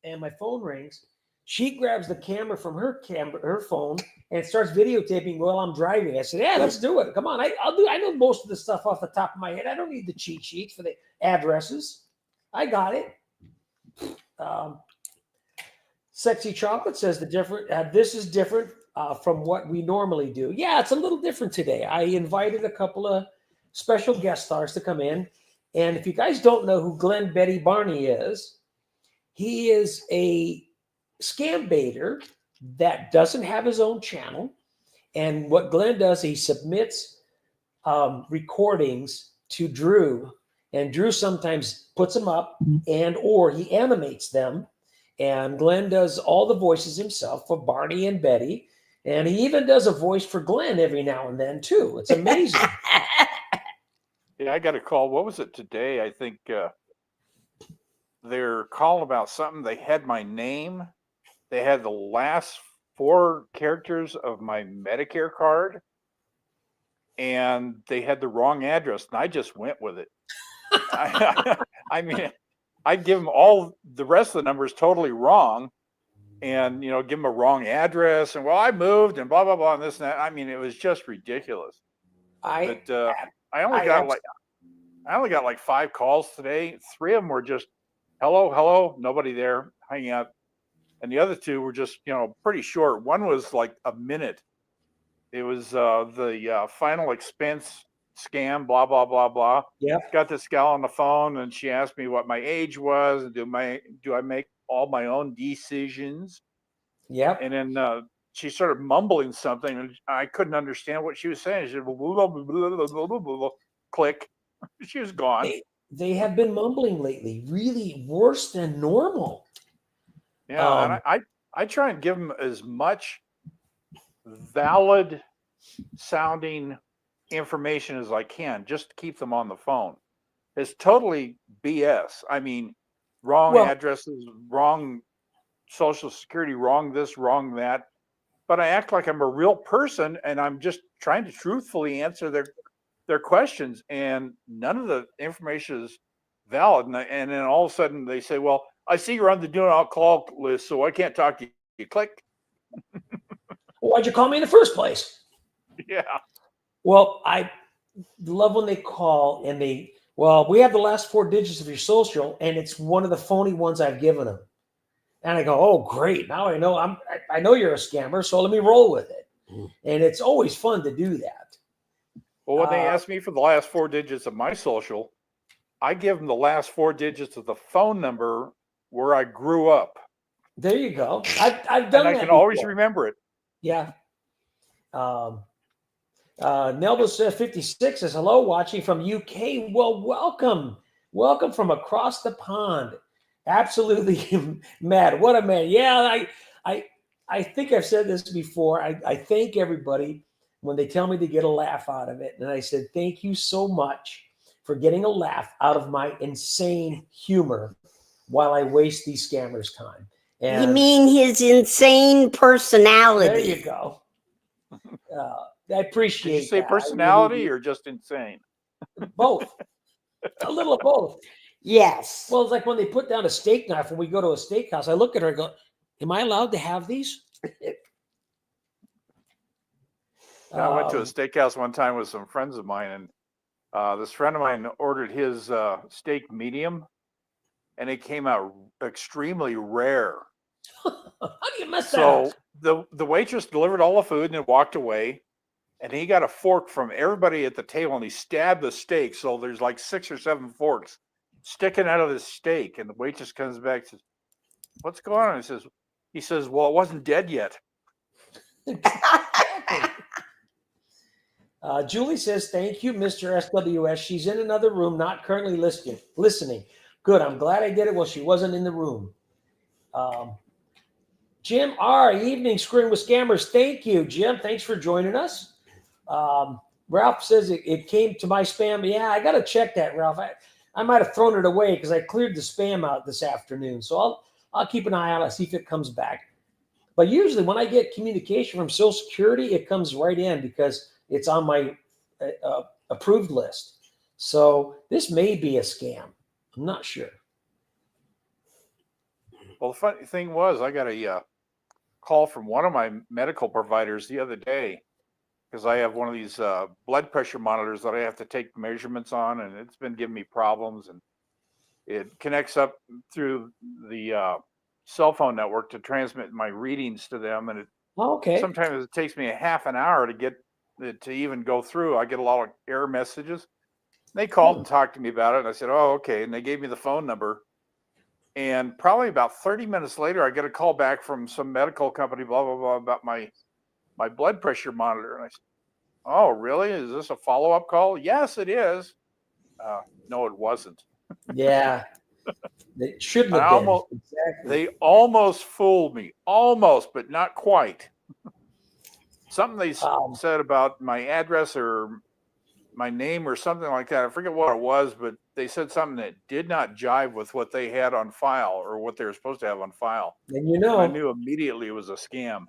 and my phone rings. She grabs the camera from her phone and starts videotaping while I'm driving. I said, yeah, let's do it. Come on. I know most of the stuff off the top of my head. I don't need the cheat sheets for the addresses. I got it. Sexy Chocolate says this is different from what we normally do. Yeah, it's a little different today. I invited a couple of special guest stars to come in. And if you guys don't know who Glenn Betty Barney is, he is a scam baiter that doesn't have his own channel. And what Glenn does, he submits recordings to Drew, and Drew sometimes puts them up or he animates them. And Glenn does all the voices himself for Barney and Betty. And he even does a voice for Glenn every now and then too. It's amazing. Yeah, I got a call. What was it today? I think they're calling about something. They had my name. They had the last 4 characters of my Medicare card, and they had the wrong address, and I just went with it. I mean, I'd give them all the rest of the numbers totally wrong, and give them a wrong address, and well, I moved, and blah blah blah, and this and that. I mean, it was just ridiculous. I only got like 5 calls today. 3 of them were just hello, nobody there, hanging up. And the other 2 were just, pretty short. One was like a minute. It was the final expense scam, blah, blah, blah, blah. Yep. Got this gal on the phone, and she asked me what my age was, and do I make all my own decisions? Yep. And then she started mumbling something, and I couldn't understand what she was saying. She said, blah, blah, blah, blah, blah, blah, blah. Click. She was gone. They have been mumbling lately, really worse than normal. Yeah, and I try and give them as much valid sounding information as I can, just to keep them on the phone. It's totally BS. I mean, wrong addresses, wrong social security, wrong this, wrong that. But I act like I'm a real person, and I'm just trying to truthfully answer their questions, and none of the information is valid. And then all of a sudden they say, well, I see you're on the do not call list, so I can't talk to you. Click. Well, why'd you call me in the first place? Yeah. Well, I love when they call and we have the last 4 digits of your social, and it's one of the phony ones I've given them. And I go, oh, great. Now I know you're a scammer, so let me roll with it. And it's always fun to do that. Well, when they ask me for the last 4 digits of my social, I give them the last 4 digits of the phone number where I grew up. There you go. I've done that. I can always remember it. Yeah. Nelva says 56 says hello, watching from UK. Well, welcome from across the pond. Absolutely mad. What a man. Yeah, I think I've said this before. I thank everybody when they tell me to get a laugh out of it. And I said, thank you so much for getting a laugh out of my insane humor while I waste these scammers' time. And you mean his insane personality? there you go. I appreciate. Did you say that. personality or just insane? Both. A little of both. Yes. Well, it's like when they put down a steak knife when we go to a steakhouse. I look at her and go, am I allowed to have these? I went to a steakhouse one time with some friends of mine, and this friend of mine ordered his steak medium, and it came out extremely rare. How do you mess that up? So the waitress delivered all the food and then walked away, and he got a fork from everybody at the table, and he stabbed the steak. So there's like 6 or 7 forks sticking out of this steak, and the waitress comes back and says, "What's going on?" He says, "Well, it wasn't dead yet." Julie says, thank you, Mr. SWS. She's in another room, not currently listening. Good. I'm glad I did it while she wasn't in the room. Jim R. Evening, Screwing with Scammers. Thank you, Jim. Thanks for joining us. Ralph says it came to my spam. Yeah, I got to check that, Ralph. I might have thrown it away because I cleared the spam out this afternoon. So I'll keep an eye on it, see if it comes back. But usually when I get communication from Social Security, it comes right in because it's on my approved list. So this may be a scam. I'm not sure. Well, the funny thing was, I got a call from one of my medical providers the other day because I have one of these blood pressure monitors that I have to take measurements on, and it's been giving me problems. And it connects up through the cell phone network to transmit my readings to them, and sometimes it takes me a half an hour to get it to even go through. I get a lot of error messages. They called and talked to me about it, and I said, "Oh, okay." And they gave me the phone number. And probably about 30 minutes later, I get a call back from some medical company, blah, blah, blah, about my blood pressure monitor. And I said, "Oh, really? Is this a follow-up call?" "Yes, it is." No, it wasn't. Yeah. It shouldn't have been. Exactly. They almost fooled me. Almost, but not quite. Something they said about my address or my name or something like that. I forget what it was, but they said something that did not jive with what they had on file or what they were supposed to have on file. And I knew immediately it was a scam.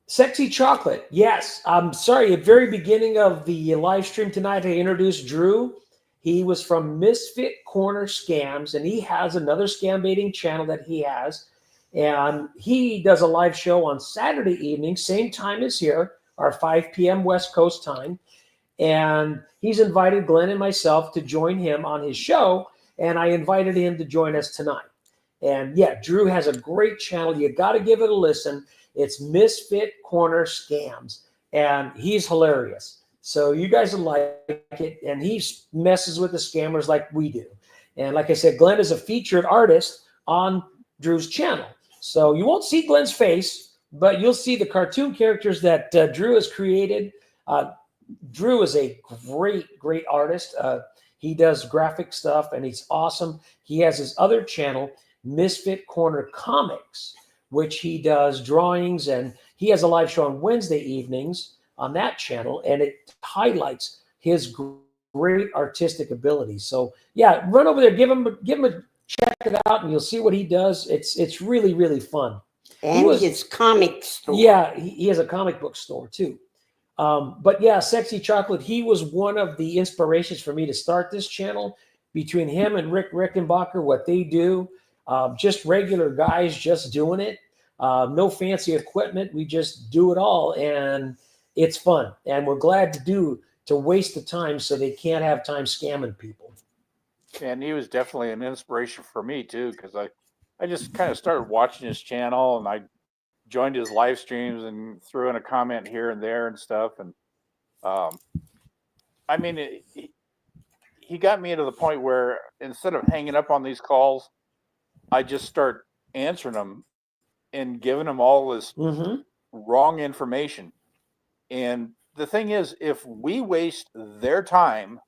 Sexy Chocolate. Yes. I'm sorry. At the very beginning of the live stream tonight, I introduced Drew. He was from Misfit Corner Scams, and he has another Scambaiting channel that he has. And he does a live show on Saturday evening, same time as here, our 5 p.m. West Coast time. And he's invited Glenn and myself to join him on his show. And I invited him to join us tonight. And yeah, Drew has a great channel. You got to give it a listen. It's Misfit Corner Scams. And he's hilarious. So you guys will like it. And he messes with the scammers like we do. And like I said, Glenn is a featured artist on Drew's channel. So you won't see Glenn's face, but you'll see the cartoon characters that Drew has created. Drew is a great artist. He does graphic stuff, and he's awesome. He has his other channel, Misfit Corner Comics, which he does drawings, and he has a live show on Wednesday evenings on that channel, and it highlights his great artistic ability. So yeah, run over there, give him a check it out, and you'll see what he does. It's really fun. And his comic store. Yeah, he has a comic book store too. But yeah, Sexy Chocolate, he was one of the inspirations for me to start this channel. Between him and Rick Rickenbacker, what they do, just regular guys just doing it. No fancy equipment. We just do it all, and it's fun. And we're glad to waste the time so they can't have time scamming people. And he was definitely an inspiration for me too, because I just kind of started watching his channel, and I joined his live streams and threw in a comment here and there and stuff. And I mean, he got me to the point where instead of hanging up on these calls, I just start answering them and giving them all this wrong information. And the thing is, if we waste their time,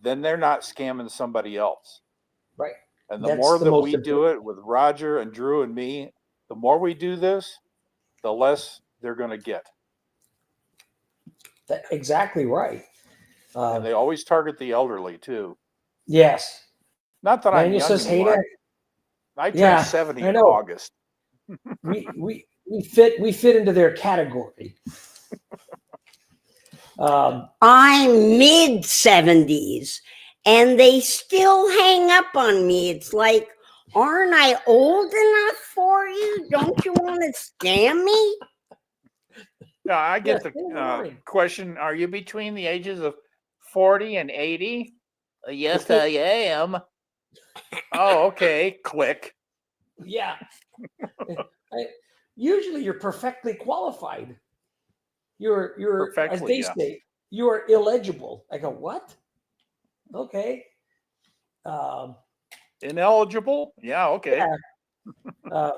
then they're not scamming somebody else. Right. And the more that we do it with Roger and Drew and me, the more we do this, the less they're going to get. That's exactly right. And they always target the elderly too. Yes. Not that I'm young anymore. I turned 70 in August. we fit into their category. I'm mid-70s, and they still hang up on me. It's like, aren't I old enough for you? Don't you want to scam me? Yeah, I get the question, are you between the ages of 40 and 80? Yes, I am. Oh, okay. Click. Yeah. Usually you're perfectly qualified. You're as they say, you are illegible. I go, what? Okay. Ineligible? Yeah, okay. Yeah.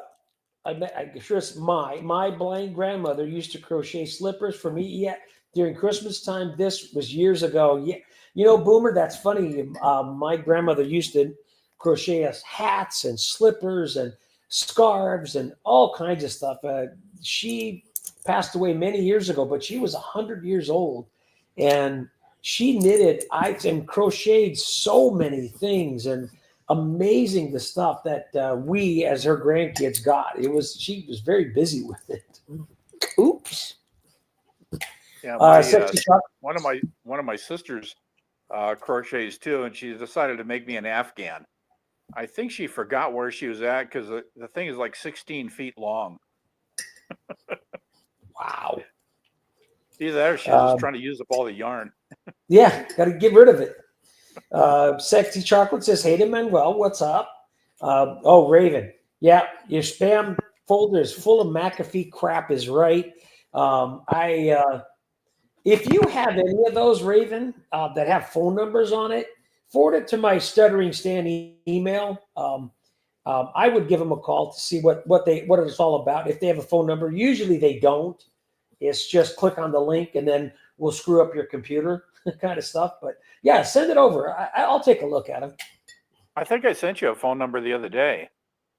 I sure my blind grandmother used to crochet slippers for me. Yeah, during Christmas time. This was years ago. Yeah, you know, Boomer, that's funny. My grandmother used to crochet us hats and slippers and scarves and all kinds of stuff. She passed away many years ago, but she was 100 years old, and she knitted and crocheted so many things. And amazing the stuff that we as her grandkids got. She was very busy with it. Oops. Yeah, Sexy Chocolate. one of my sisters crochets too, and she decided to make me an Afghan. I think she forgot where she was at because the thing is like 16 feet long. Wow. Either that or she's just trying to use up all the yarn. Yeah, got to get rid of it. Sexy Chocolate says, hey to Manuel, what's up? Raven. Yeah, your spam folder is full of McAfee crap is right. If you have any of those, Raven, that have phone numbers on it, forward it to my Stuttering Stan email. I would give them a call to see what it's all about. If they have a phone number, usually they don't. It's just click on the link and then we'll screw up your computer kind of stuff. But yeah, send it over. I'll take a look at them. I think I sent you a phone number the other day.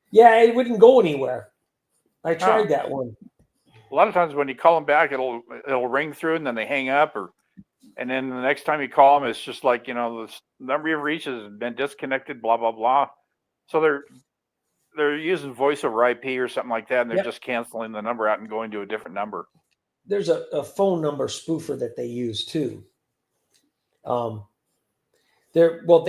Yeah, it wouldn't go anywhere. I tried that one. A lot of times when you call them back, it'll ring through and then they hang up, and then the next time you call them, it's just like, the number you've reached has been disconnected, blah blah blah. So they're using voice over IP or something like that, and they're just canceling the number out and going to a different number. There's a phone number spoofer that they use too. The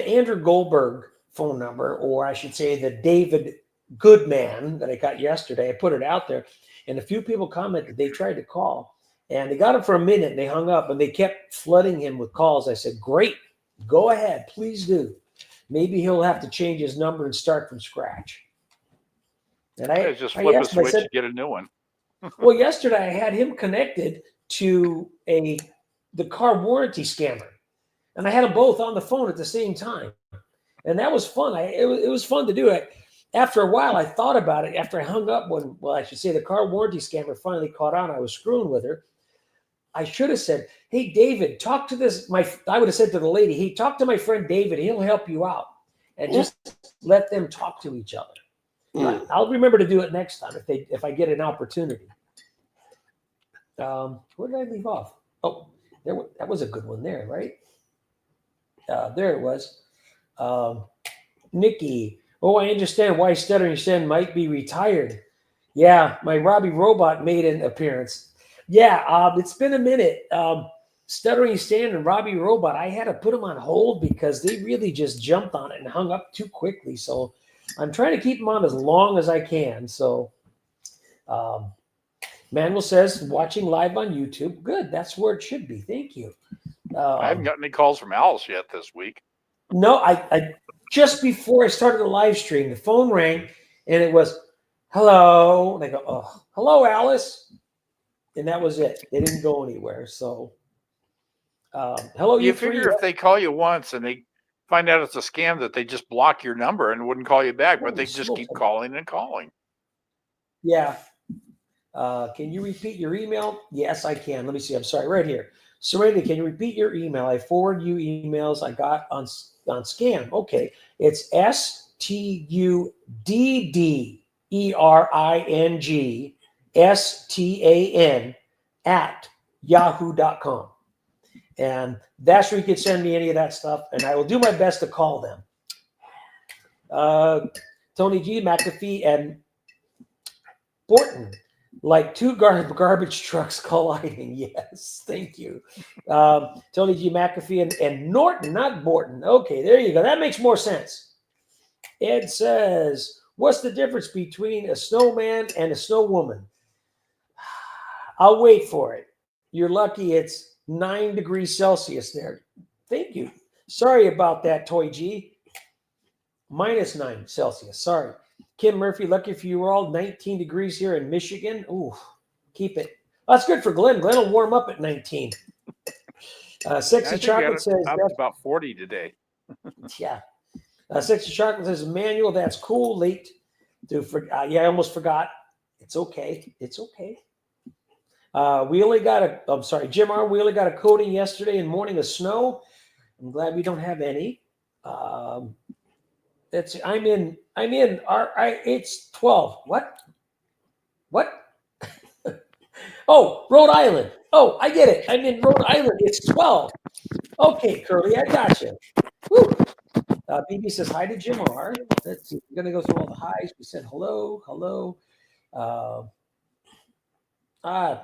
Andrew Goldberg phone number, or I should say the David Goodman that I got yesterday, I put it out there, and a few people commented they tried to call, and they got him for a minute, and they hung up, and they kept flooding him with calls. I said, great, go ahead, please do. Maybe he'll have to change his number and start from scratch. And I just flip a switch and get a new one. Well, yesterday I had him connected to the car warranty scammer, and I had them both on the phone at the same time, and that was fun. It was fun to do it. After a while, I thought about it. After I hung up, I should say the car warranty scammer finally caught on. I was screwing with her. I should have said, "Hey, David, talk to this." I would have said to the lady, "Hey, talk to my friend David. He'll help you out," and just let them talk to each other. I'll remember to do it next time if I get an opportunity. Where did I leave off? Oh, that was a good one there, right? There it was. Nikki. Oh, I understand why Stuttering Stan might be retired. Yeah, my Robbie Robot made an appearance. Yeah, it's been a minute. Stuttering Stan and Robbie Robot, I had to put them on hold because they really just jumped on it and hung up too quickly. So I'm trying to keep them on as long as I can. So Manuel says, watching live on YouTube. Good. That's where it should be. Thank you. I haven't gotten any calls from Alice yet this week. No, I just before I started the live stream, the phone rang and it was, hello. And I go, oh, hello, Alice. And that was it. They didn't go anywhere. So, hello, you figure if they call you once and they find out it's a scam, that they just block your number and wouldn't call you back, but they just keep calling and calling. Yeah. Can you repeat your email? Yes, I can. Let me see. I'm sorry. Right here. Serenity, can you repeat your email? I forward you emails I got on Scam. Okay. It's STUDDERINGSTAN@yahoo.com. And that's where you can send me any of that stuff, and I will do my best to call them. Tony G, McAfee, and Borton. Like two garbage trucks colliding. Yes, thank you. Tony G. McAfee and Norton, not Borton. Okay, there you go. That makes more sense. Ed says, what's the difference between a snowman and a snow woman? I'll wait for it. You're lucky it's 9 degrees Celsius there. Thank you. Sorry about that, Toy G. -9 Celsius. Sorry. Kim Murphy, lucky for you all, 19 degrees here in Michigan. Ooh, keep it. Well, that's good for Glenn. Glenn will warm up at 19. Sexy Chocolate says that's about 40 today. Yeah. Sexy Chocolate says, Manuel, that's cool. Late. Yeah, I almost forgot. It's okay. It's okay. We only got Jim R. We only got a coating yesterday and morning of snow. I'm glad we don't have any. It's 12. What? Oh, Rhode Island. Oh, I get it. I'm in Rhode Island. It's 12. Okay, Curly, I got you. Woo. BB says hi to Jim R. Let's see. We're going to go through all the highs. We said hello, hello.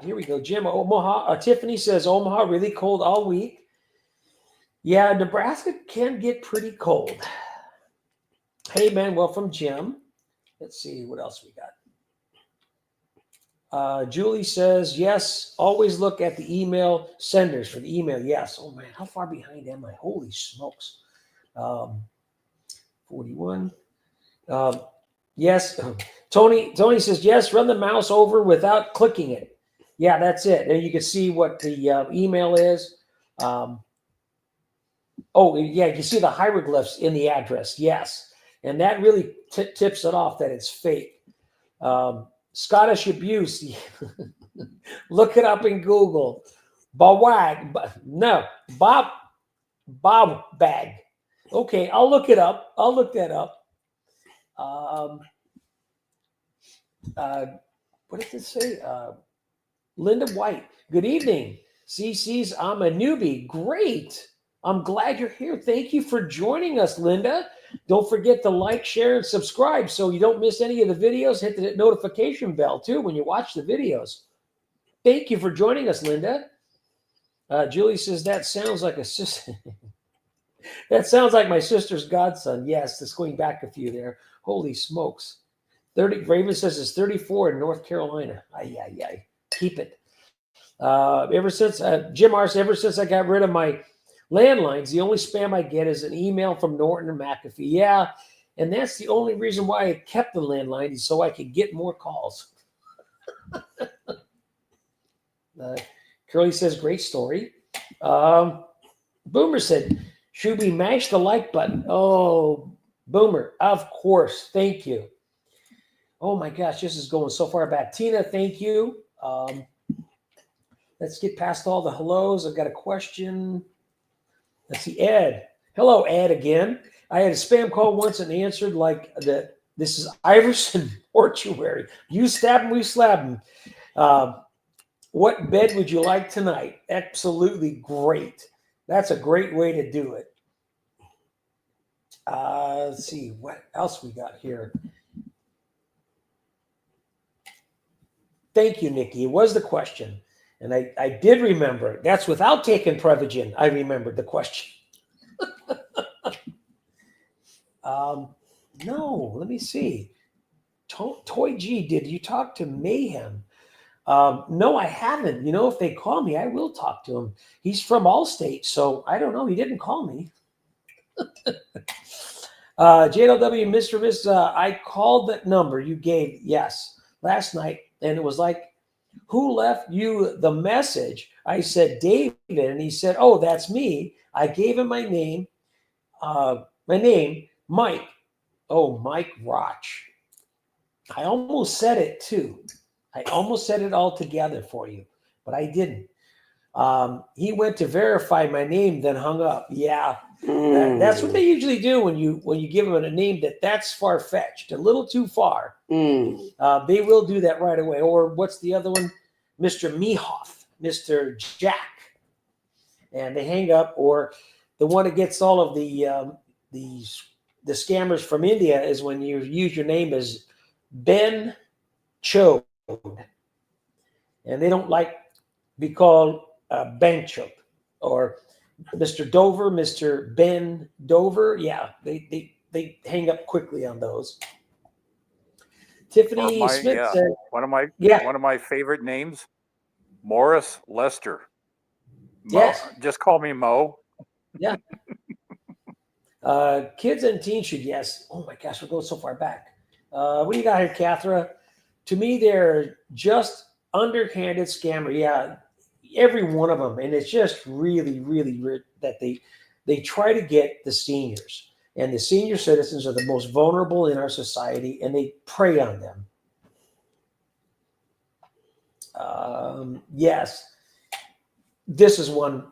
Here we go. Jim, Omaha. Tiffany says Omaha really cold all week. Yeah, Nebraska can get pretty cold. Hey, man. Well, from Jim. Let's see what else we got. Julie says, yes, always look at the email senders for the email. Yes. Oh, man. How far behind am I? Holy smokes. 41. Yes. Tony says, yes, run the mouse over without clicking it. Yeah, that's it. And you can see what the email is. Oh, yeah, you see the hieroglyphs in the address. Yes. And that really tips it off that it's fake. Scottish abuse. Look it up in Google. Bawag. No. Bob bag. Okay, I'll look it up. I'll look that up. What did it say? Linda White. Good evening. CC's I'm a newbie. Great. I'm glad you're here. Thank you for joining us, Linda. Don't forget to like, share, and subscribe so you don't miss any of the videos. Hit the notification bell, too, when you watch the videos. Thank you for joining us, Linda. Julie says, that sounds like a sister. That sounds like my sister's godson. Yes, that's going back a few there. Holy smokes. 30. Raven says it's 34 in North Carolina. Ay. Keep it. Ever since Jim Ars, ever since I got rid of my landlines, the only spam I get is an email from Norton or McAfee. Yeah, and that's the only reason why I kept the landline, is so I could get more calls. Curly says, great story. Boomer said, should we mash the like button? Oh, Boomer, of course. Thank you. Oh my gosh, this is going so far back. Tina, thank you. Let's get past all the hellos. I've got a question. Let's see, Ed. Hello, Ed, again. I had a spam call once and answered like that. This is Iverson Mortuary. You stab him, we slap him. What bed would you like tonight? Absolutely great. That's a great way to do it. Let's see what else we got here. Thank you, Nikki. It was the question. And I did remember it. That's without taking Prevagen. I remembered the question. No, let me see. Toy G, did you talk to Mayhem? No, I haven't. You know, if they call me, I will talk to him. He's from Allstate, so I don't know. He didn't call me. JLW, Mr. Miss, I called that number you gave, yes, last night, and it was like, who left you the message? I said, David, and he said, oh, that's me. I gave him my name, Mike. Oh, Mike Roch. I almost said it too. I almost said it all together for you, but I didn't. He went to verify my name, then hung up. Yeah, that's what they usually do when you give them a name that's far-fetched, a little too far. They will do that right away. Or what's the other one? Mr. Mehoff, Mr. Jack, and they hang up. Or the one that gets all of the scammers from India is when you use your name as Ben Chode, and they don't like be called Banchop or Mr. Dover, Mr. Ben Dover. Yeah, they hang up quickly on those. Tiffany Smith said, one of my favorite names, Morris Lester. Mo, yes, just call me Mo. Yeah. Kids and teens should, yes. Oh my gosh, we're going so far back. What do you got here, Catherine? To me, they're just underhanded scammer. Yeah, every one of them, and it's just really, really weird that they try to get the seniors, and the senior citizens are the most vulnerable in our society, and they prey on them. Yes, this is one.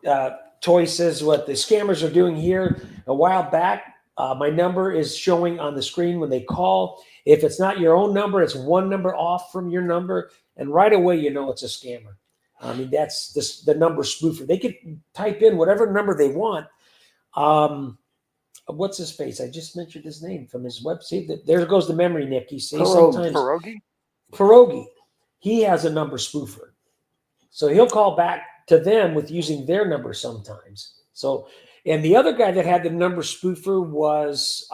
Toy says what the scammers are doing here. A while back, my number is showing on the screen when they call. If it's not your own number, it's one number off from your number, and right away you know it's a scammer. I mean, that's the number spoofer. They could type in whatever number they want. what's his face? I just mentioned his name from his website. There goes the memory, Nick. You see, Pierogi. sometimes Pierogi? he has a number spoofer. So he'll call back to them with using their number sometimes. So, and the other guy that had the number spoofer was,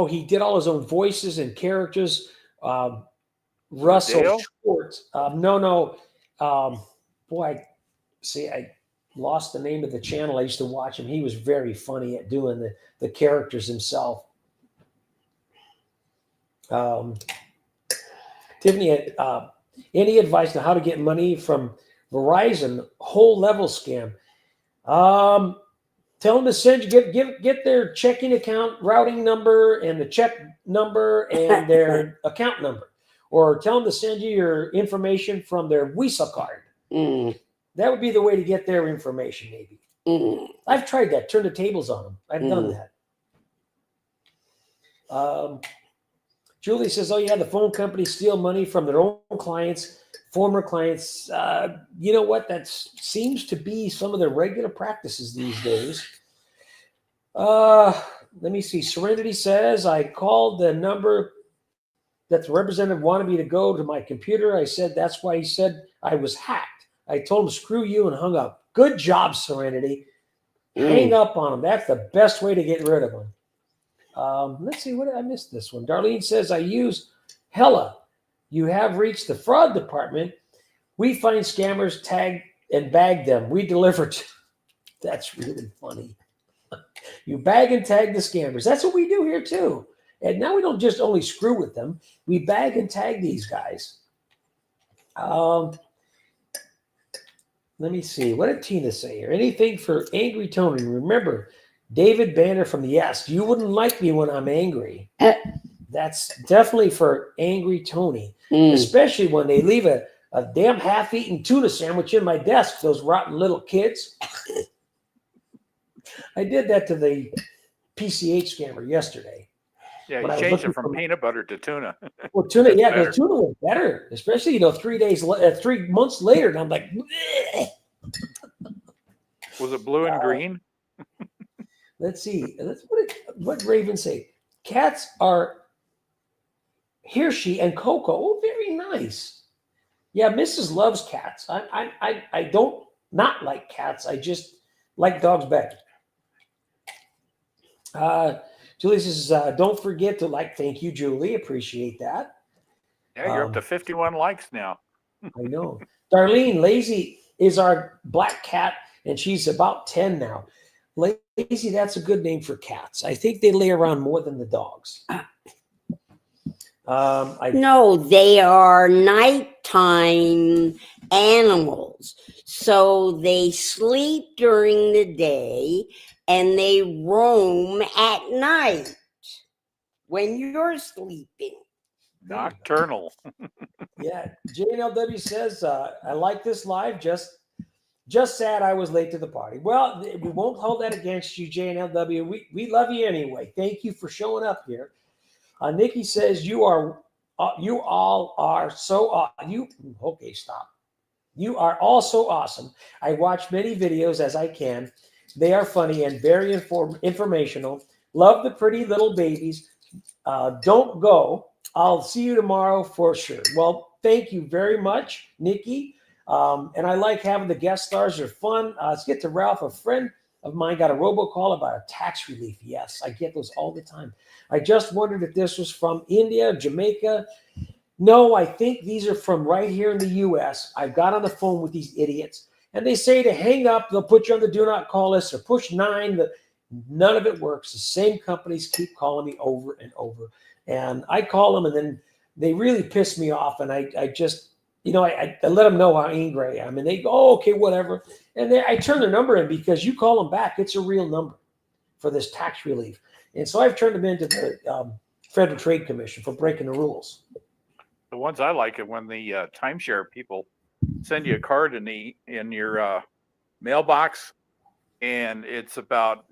he did all his own voices and characters. Russell Dale? Schwartz. Boy, I lost the name of the channel. I used to watch him. He was very funny at doing the characters himself. Tiffany, any advice on how to get money from Verizon whole level scam? Tell them to send you get their checking account routing number and the check number and their account number, or tell them to send you your information from their Visa card. That would be the way to get their information, maybe. I've tried that. Turn the tables on them. I've done that. Julie says, "Oh yeah, the phone companies steal money from their own clients, former clients." You know what? That seems to be some of the regular practices these days. Let me see. Serenity says, "I called the number that the representative wanted me to go to my computer. I said that's why he said I was hacked. I told him screw you and hung up." Good job, Serenity. Hang up on him. That's the best way to get rid of him. Let's see, what did I miss this one? Darlene says, "I use Hella. You have reached the fraud department. We find scammers, tag and bag them. We deliver to." That's really funny. You bag and tag the scammers. That's what we do here too. And now we don't just only screw with them. We bag and tag these guys. Let me see. What did Tina say here? Anything for Angry Tony? Remember, David Banner from the Yes. You wouldn't like me when I'm angry. That's definitely for Angry Tony, especially when they leave a damn half-eaten tuna sandwich in my desk. Those rotten little kids. I did that to the PCH scammer yesterday. Yeah, you changed it from peanut butter to tuna. Well, tuna, yeah, because tuna was better, especially 3 months later, and I'm like, bleh. Was it blue and green? Let's see. What Raven say? Cats are Hershey and Coco. Oh, very nice. Yeah, Mrs. loves cats. I don't not like cats. I just like dogs better. Julie says, "Don't forget to like." Thank you, Julie. Appreciate that. Yeah, you're up to 51 likes now. I know. Darlene, Lazy is our black cat, and she's about 10 now. Lazy, that's a good name for cats. I think they lay around more than the dogs. No, they are nighttime animals. So they sleep during the day and they roam at night when you're sleeping. Nocturnal. Yeah. JNLW says, "I like this live. Just sad I was late to the party." Well, we won't hold that against you, JNLW. We love you anyway. Thank you for showing up here. Nikki says, you all are so okay, stop. You are all so awesome. I watch many videos as I can. They are funny and very informational. Love the pretty little babies. Don't go. I'll see you tomorrow for sure. Well, thank you very much, Nikki. And I like having the guest stars. They're fun. Let's get to Ralph. A friend of mine got a robocall about a tax relief. Yes, I get those all the time. I just wondered if this was from India, Jamaica. No, I think these are from right here in the U.S. I got on the phone with these idiots, and they say to hang up. They'll put you on the do not call list or push 9. None of it works. The same companies keep calling me over and over. And I call them, and then they really piss me off. And I just, I let them know how angry I am. And they go, "Oh, okay, whatever." And I turn their number in because you call them back. It's a real number for this tax relief. And so I've turned them into the Federal Trade Commission for breaking the rules. The ones I like are when the timeshare people send you a card in your mailbox, and it's about,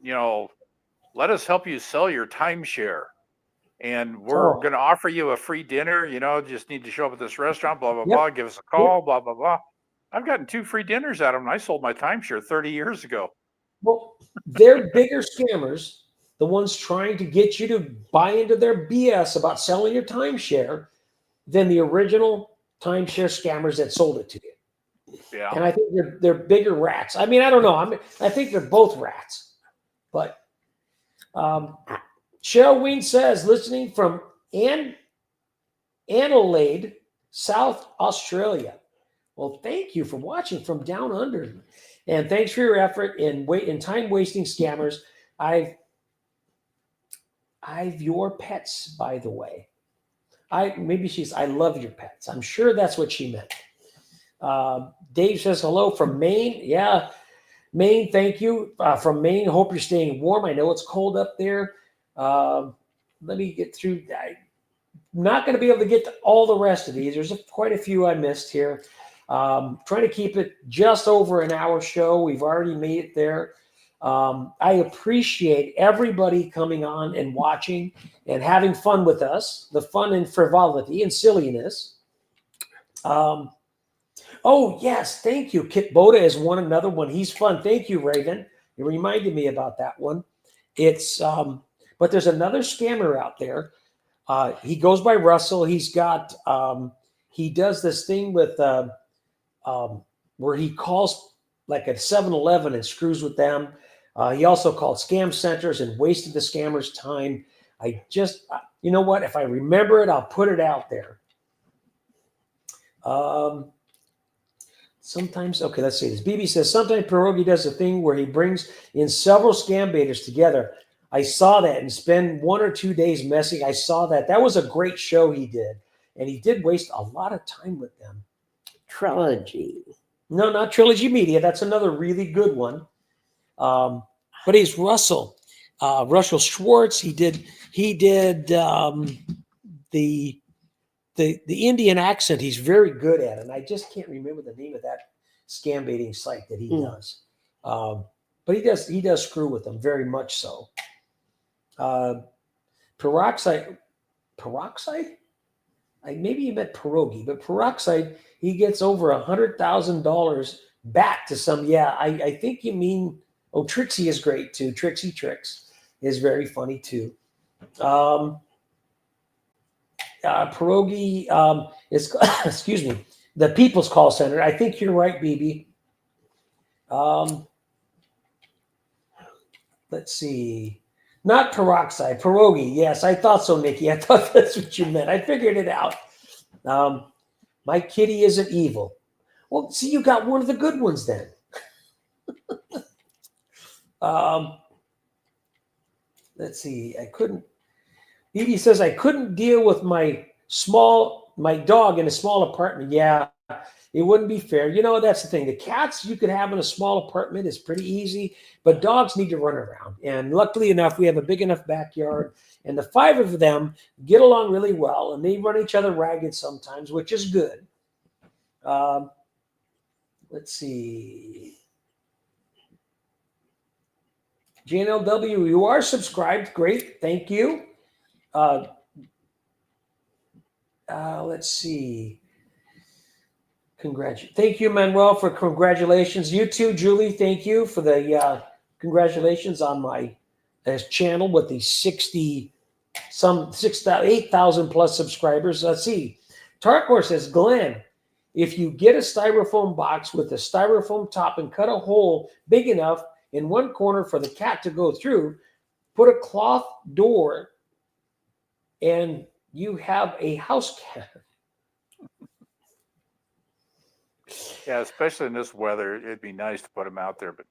let us help you sell your timeshare. And we're going to offer you a free dinner. Just need to show up at this restaurant, blah, blah, blah. Give us a call, blah, blah, blah. I've gotten 2 free dinners out of them. I sold my timeshare 30 years ago. Well, they're bigger scammers, the ones trying to get you to buy into their BS about selling your timeshare, than the original timeshare scammers that sold it to you. Yeah. And I think they're bigger rats. I mean, I don't know. I think they're both rats. But Cheryl Ween says, listening from Adelaide, South Australia. Well, thank you for watching from down under. And thanks for your effort in time wasting scammers. I've your pets, by the way. I love your pets. I'm sure that's what she meant. Dave says hello from Maine. Yeah, Maine, thank you. From Maine, hope you're staying warm. I know it's cold up there. Let me get through. I'm not going to be able to get to all the rest of these. There's quite a few I missed here. Trying to keep it just over an hour show. We've already made it there. I appreciate everybody coming on and watching and having fun with us, the fun and frivolity and silliness. Oh, yes. Thank you. Kit Boda is another one. He's fun. Thank you, Raven. You reminded me about that one. It's, but there's another scammer out there. He goes by Russell. He's got, he does this thing with, where he calls like a 7-Eleven and screws with them. He also called scam centers and wasted the scammers' time. You know what? If I remember it, I'll put it out there. Sometimes, okay, let's see this. BB says, sometimes Pierogi does a thing where he brings in several scam baiters together. I saw that and spend 1 or 2 days messing. I saw that. That was a great show he did. And he did waste a lot of time with them. Trilogy. No, not Trilogy Media. That's another really good one. But he's Russell Schwartz. He did the Indian accent. He's very good at it. And I just can't remember the name of that scam baiting site that he does. But he does screw with them very much so. Peroxide. Maybe you meant pierogi, but peroxide, he gets over $100,000 back to some. Yeah, I think you mean, Trixie is great too. Trixie Tricks is very funny too. Pierogi is, excuse me, the People's Call Center. I think you're right, BB. Let's see. Not peroxide, pierogi. Yes, I thought so, Nikki. I thought that's what you meant. I figured it out. My kitty isn't evil. Well, see, you got one of the good ones then. Let's see. BB says, I couldn't deal with my dog in a small apartment. Yeah, it wouldn't be fair. You know, that's the thing. The cats you could have in a small apartment is pretty easy, but dogs need to run around. And luckily enough, we have a big enough backyard, and the 5 of them get along really well, and they run each other ragged sometimes, which is good. Let's see. JNLW, you are subscribed. Great. Thank you. Let's see. Thank you, Manuel, for congratulations. You too, Julie. Thank you for the congratulations on my channel with the 8,000 plus subscribers. Let's see. Tarkor says, Glenn, if you get a styrofoam box with a styrofoam top and cut a hole big enough in one corner for the cat to go through, put a cloth door, and you have a house cat. Yeah, especially in this weather, it'd be nice to put him out there, but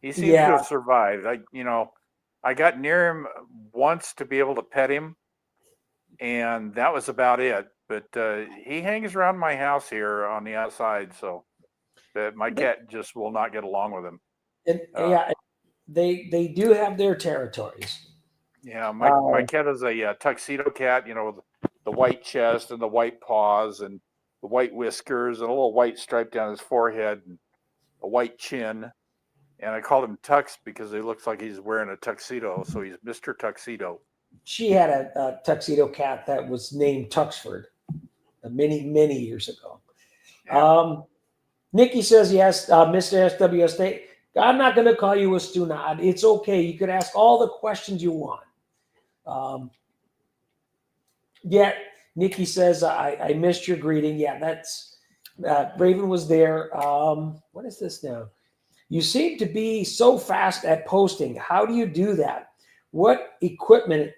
he seems to have survived. I got near him once to be able to pet him, and that was about it. But he hangs around my house here on the outside, so that my cat just will not get along with him. And, they do have their territories. Yeah, my cat is a tuxedo cat, with the white chest and the white paws and the white whiskers and a little white stripe down his forehead and a white chin. And I called him Tux because he looks like he's wearing a tuxedo. So he's Mr. Tuxedo. She had a tuxedo cat that was named Tuxford many, many years ago. Yeah. Nikki says, yes, Mr. SWS, I'm not going to call you a stunad. It's okay. You could ask all the questions you want. Yeah, Nikki says, I missed your greeting. Yeah, that's Raven was there. What is this now? You seem to be so fast at posting. How do you do that? What equipment?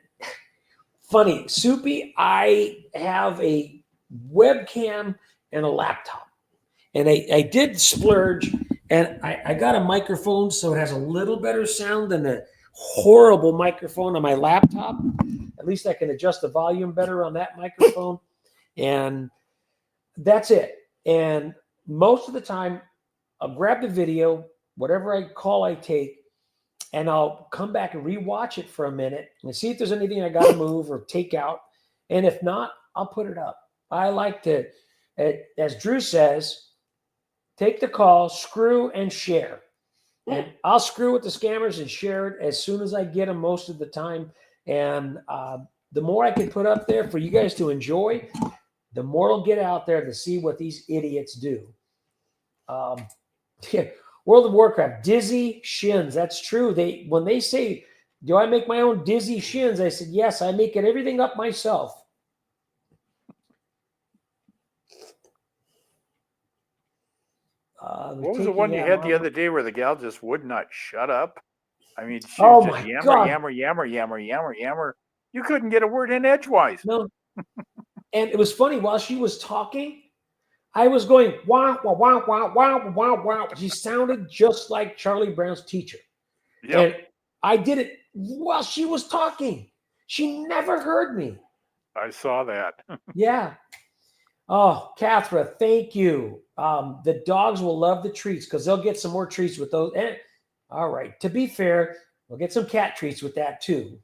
Funny, Soupy, I have a webcam and a laptop. And I did splurge, and I got a microphone so it has a little better sound than the horrible microphone on my laptop. At least I can adjust the volume better on that microphone. And that's it. And most of the time, I'll grab the video, whatever I take, and I'll come back and rewatch it for a minute and see if there's anything I got to move or take out. And if not, I'll put it up. I like to, as Drew says, take the call, screw, and share. And I'll screw with the scammers and share it as soon as I get them most of the time. And the more I can put up there for you guys to enjoy, the more it'll get out there to see what these idiots do. World of Warcraft, dizzy shins. That's true. When they say, do I make my own dizzy shins? I said, yes, I make everything up myself. What was the one you had the other day where the gal just would not shut up? I mean, she Oh was my just God. yammer. You couldn't get a word in edgewise. No. And it was funny, while she was talking, I was going, wah, wah, wah, wah, wah, wah, wah. She sounded just like Charlie Brown's teacher. Yep. And I did it while she was talking. She never heard me. I saw that. Yeah. Oh, Catherine, thank you. The dogs will love the treats because they'll get some more treats with those. And, all right. To be fair, we'll get some cat treats with that too.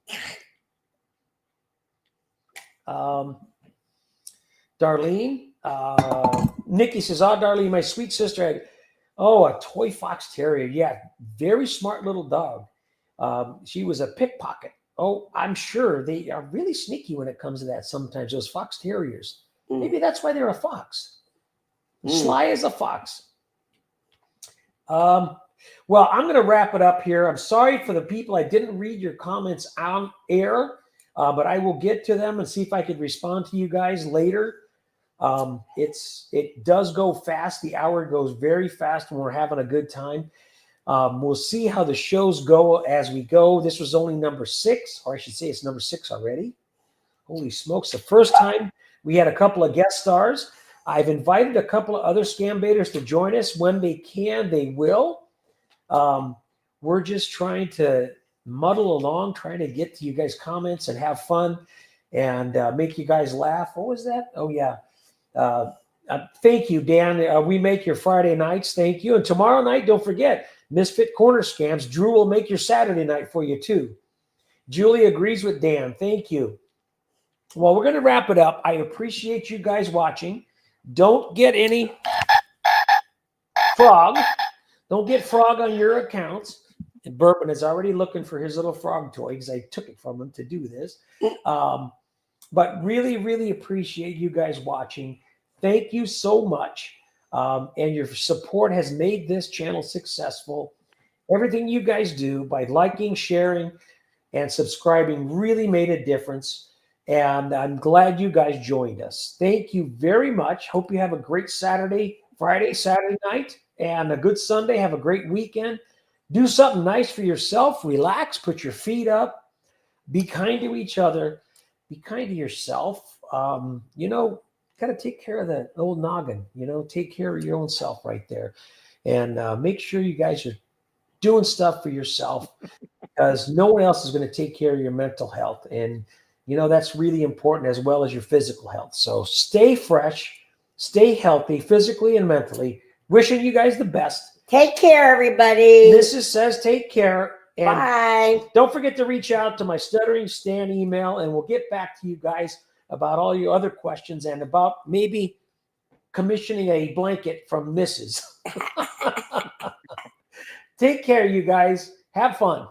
Darlene, Nikki says, oh, Darlene, my sweet sister. A toy fox terrier. Yeah, very smart little dog. She was a pickpocket. Oh, I'm sure they are really sneaky when it comes to that sometimes, those fox terriers. Maybe that's why they're a fox. Sly as a fox. Well, I'm going to wrap it up here. I'm sorry for the people. I didn't read your comments on air, but I will get to them and see if I could respond to you guys later. It does go fast. The hour goes very fast when we're having a good time. We'll see how the shows go as we go. This was only number 6, or I should say it's number 6 already. Holy smokes. The first time we had a couple of guest stars. I've invited a couple of other Scambaiters to join us. When they can, they will. We're just trying to muddle along, trying to get to you guys' comments and have fun and make you guys laugh. What was that? Oh, yeah. Thank you, Dan. We make your Friday nights. Thank you. And tomorrow night, don't forget, Misfit Corner Scams. Drew will make your Saturday night for you, too. Julie agrees with Dan. Thank you. Well, we're going to wrap it up. I appreciate you guys watching. Don't get any frog. Don't get frog on your accounts. And Bourbon is already looking for his little frog toy because I took it from him to do this. But really, really appreciate you guys watching. Thank you so much. And your support has made this channel successful. Everything you guys do by liking, sharing, and subscribing really made a difference. And I'm glad you guys joined us. Thank you very much. Hope you have a great Saturday night, and a good Sunday. Have a great weekend. Do something nice for yourself. Relax. Put your feet up. Be kind to each other. Be kind to yourself. Got to take care of the old noggin. Take care of your own self right there. And make sure you guys are doing stuff for yourself because no one else is going to take care of your mental health. And that's really important as well as your physical health. So stay fresh, stay healthy, physically and mentally. Wishing you guys the best. Take care, everybody. Mrs. says take care. And bye. Don't forget to reach out to my Stuttering Stan email, and we'll get back to you guys about all your other questions and about maybe commissioning a blanket from Mrs. Take care, you guys. Have fun.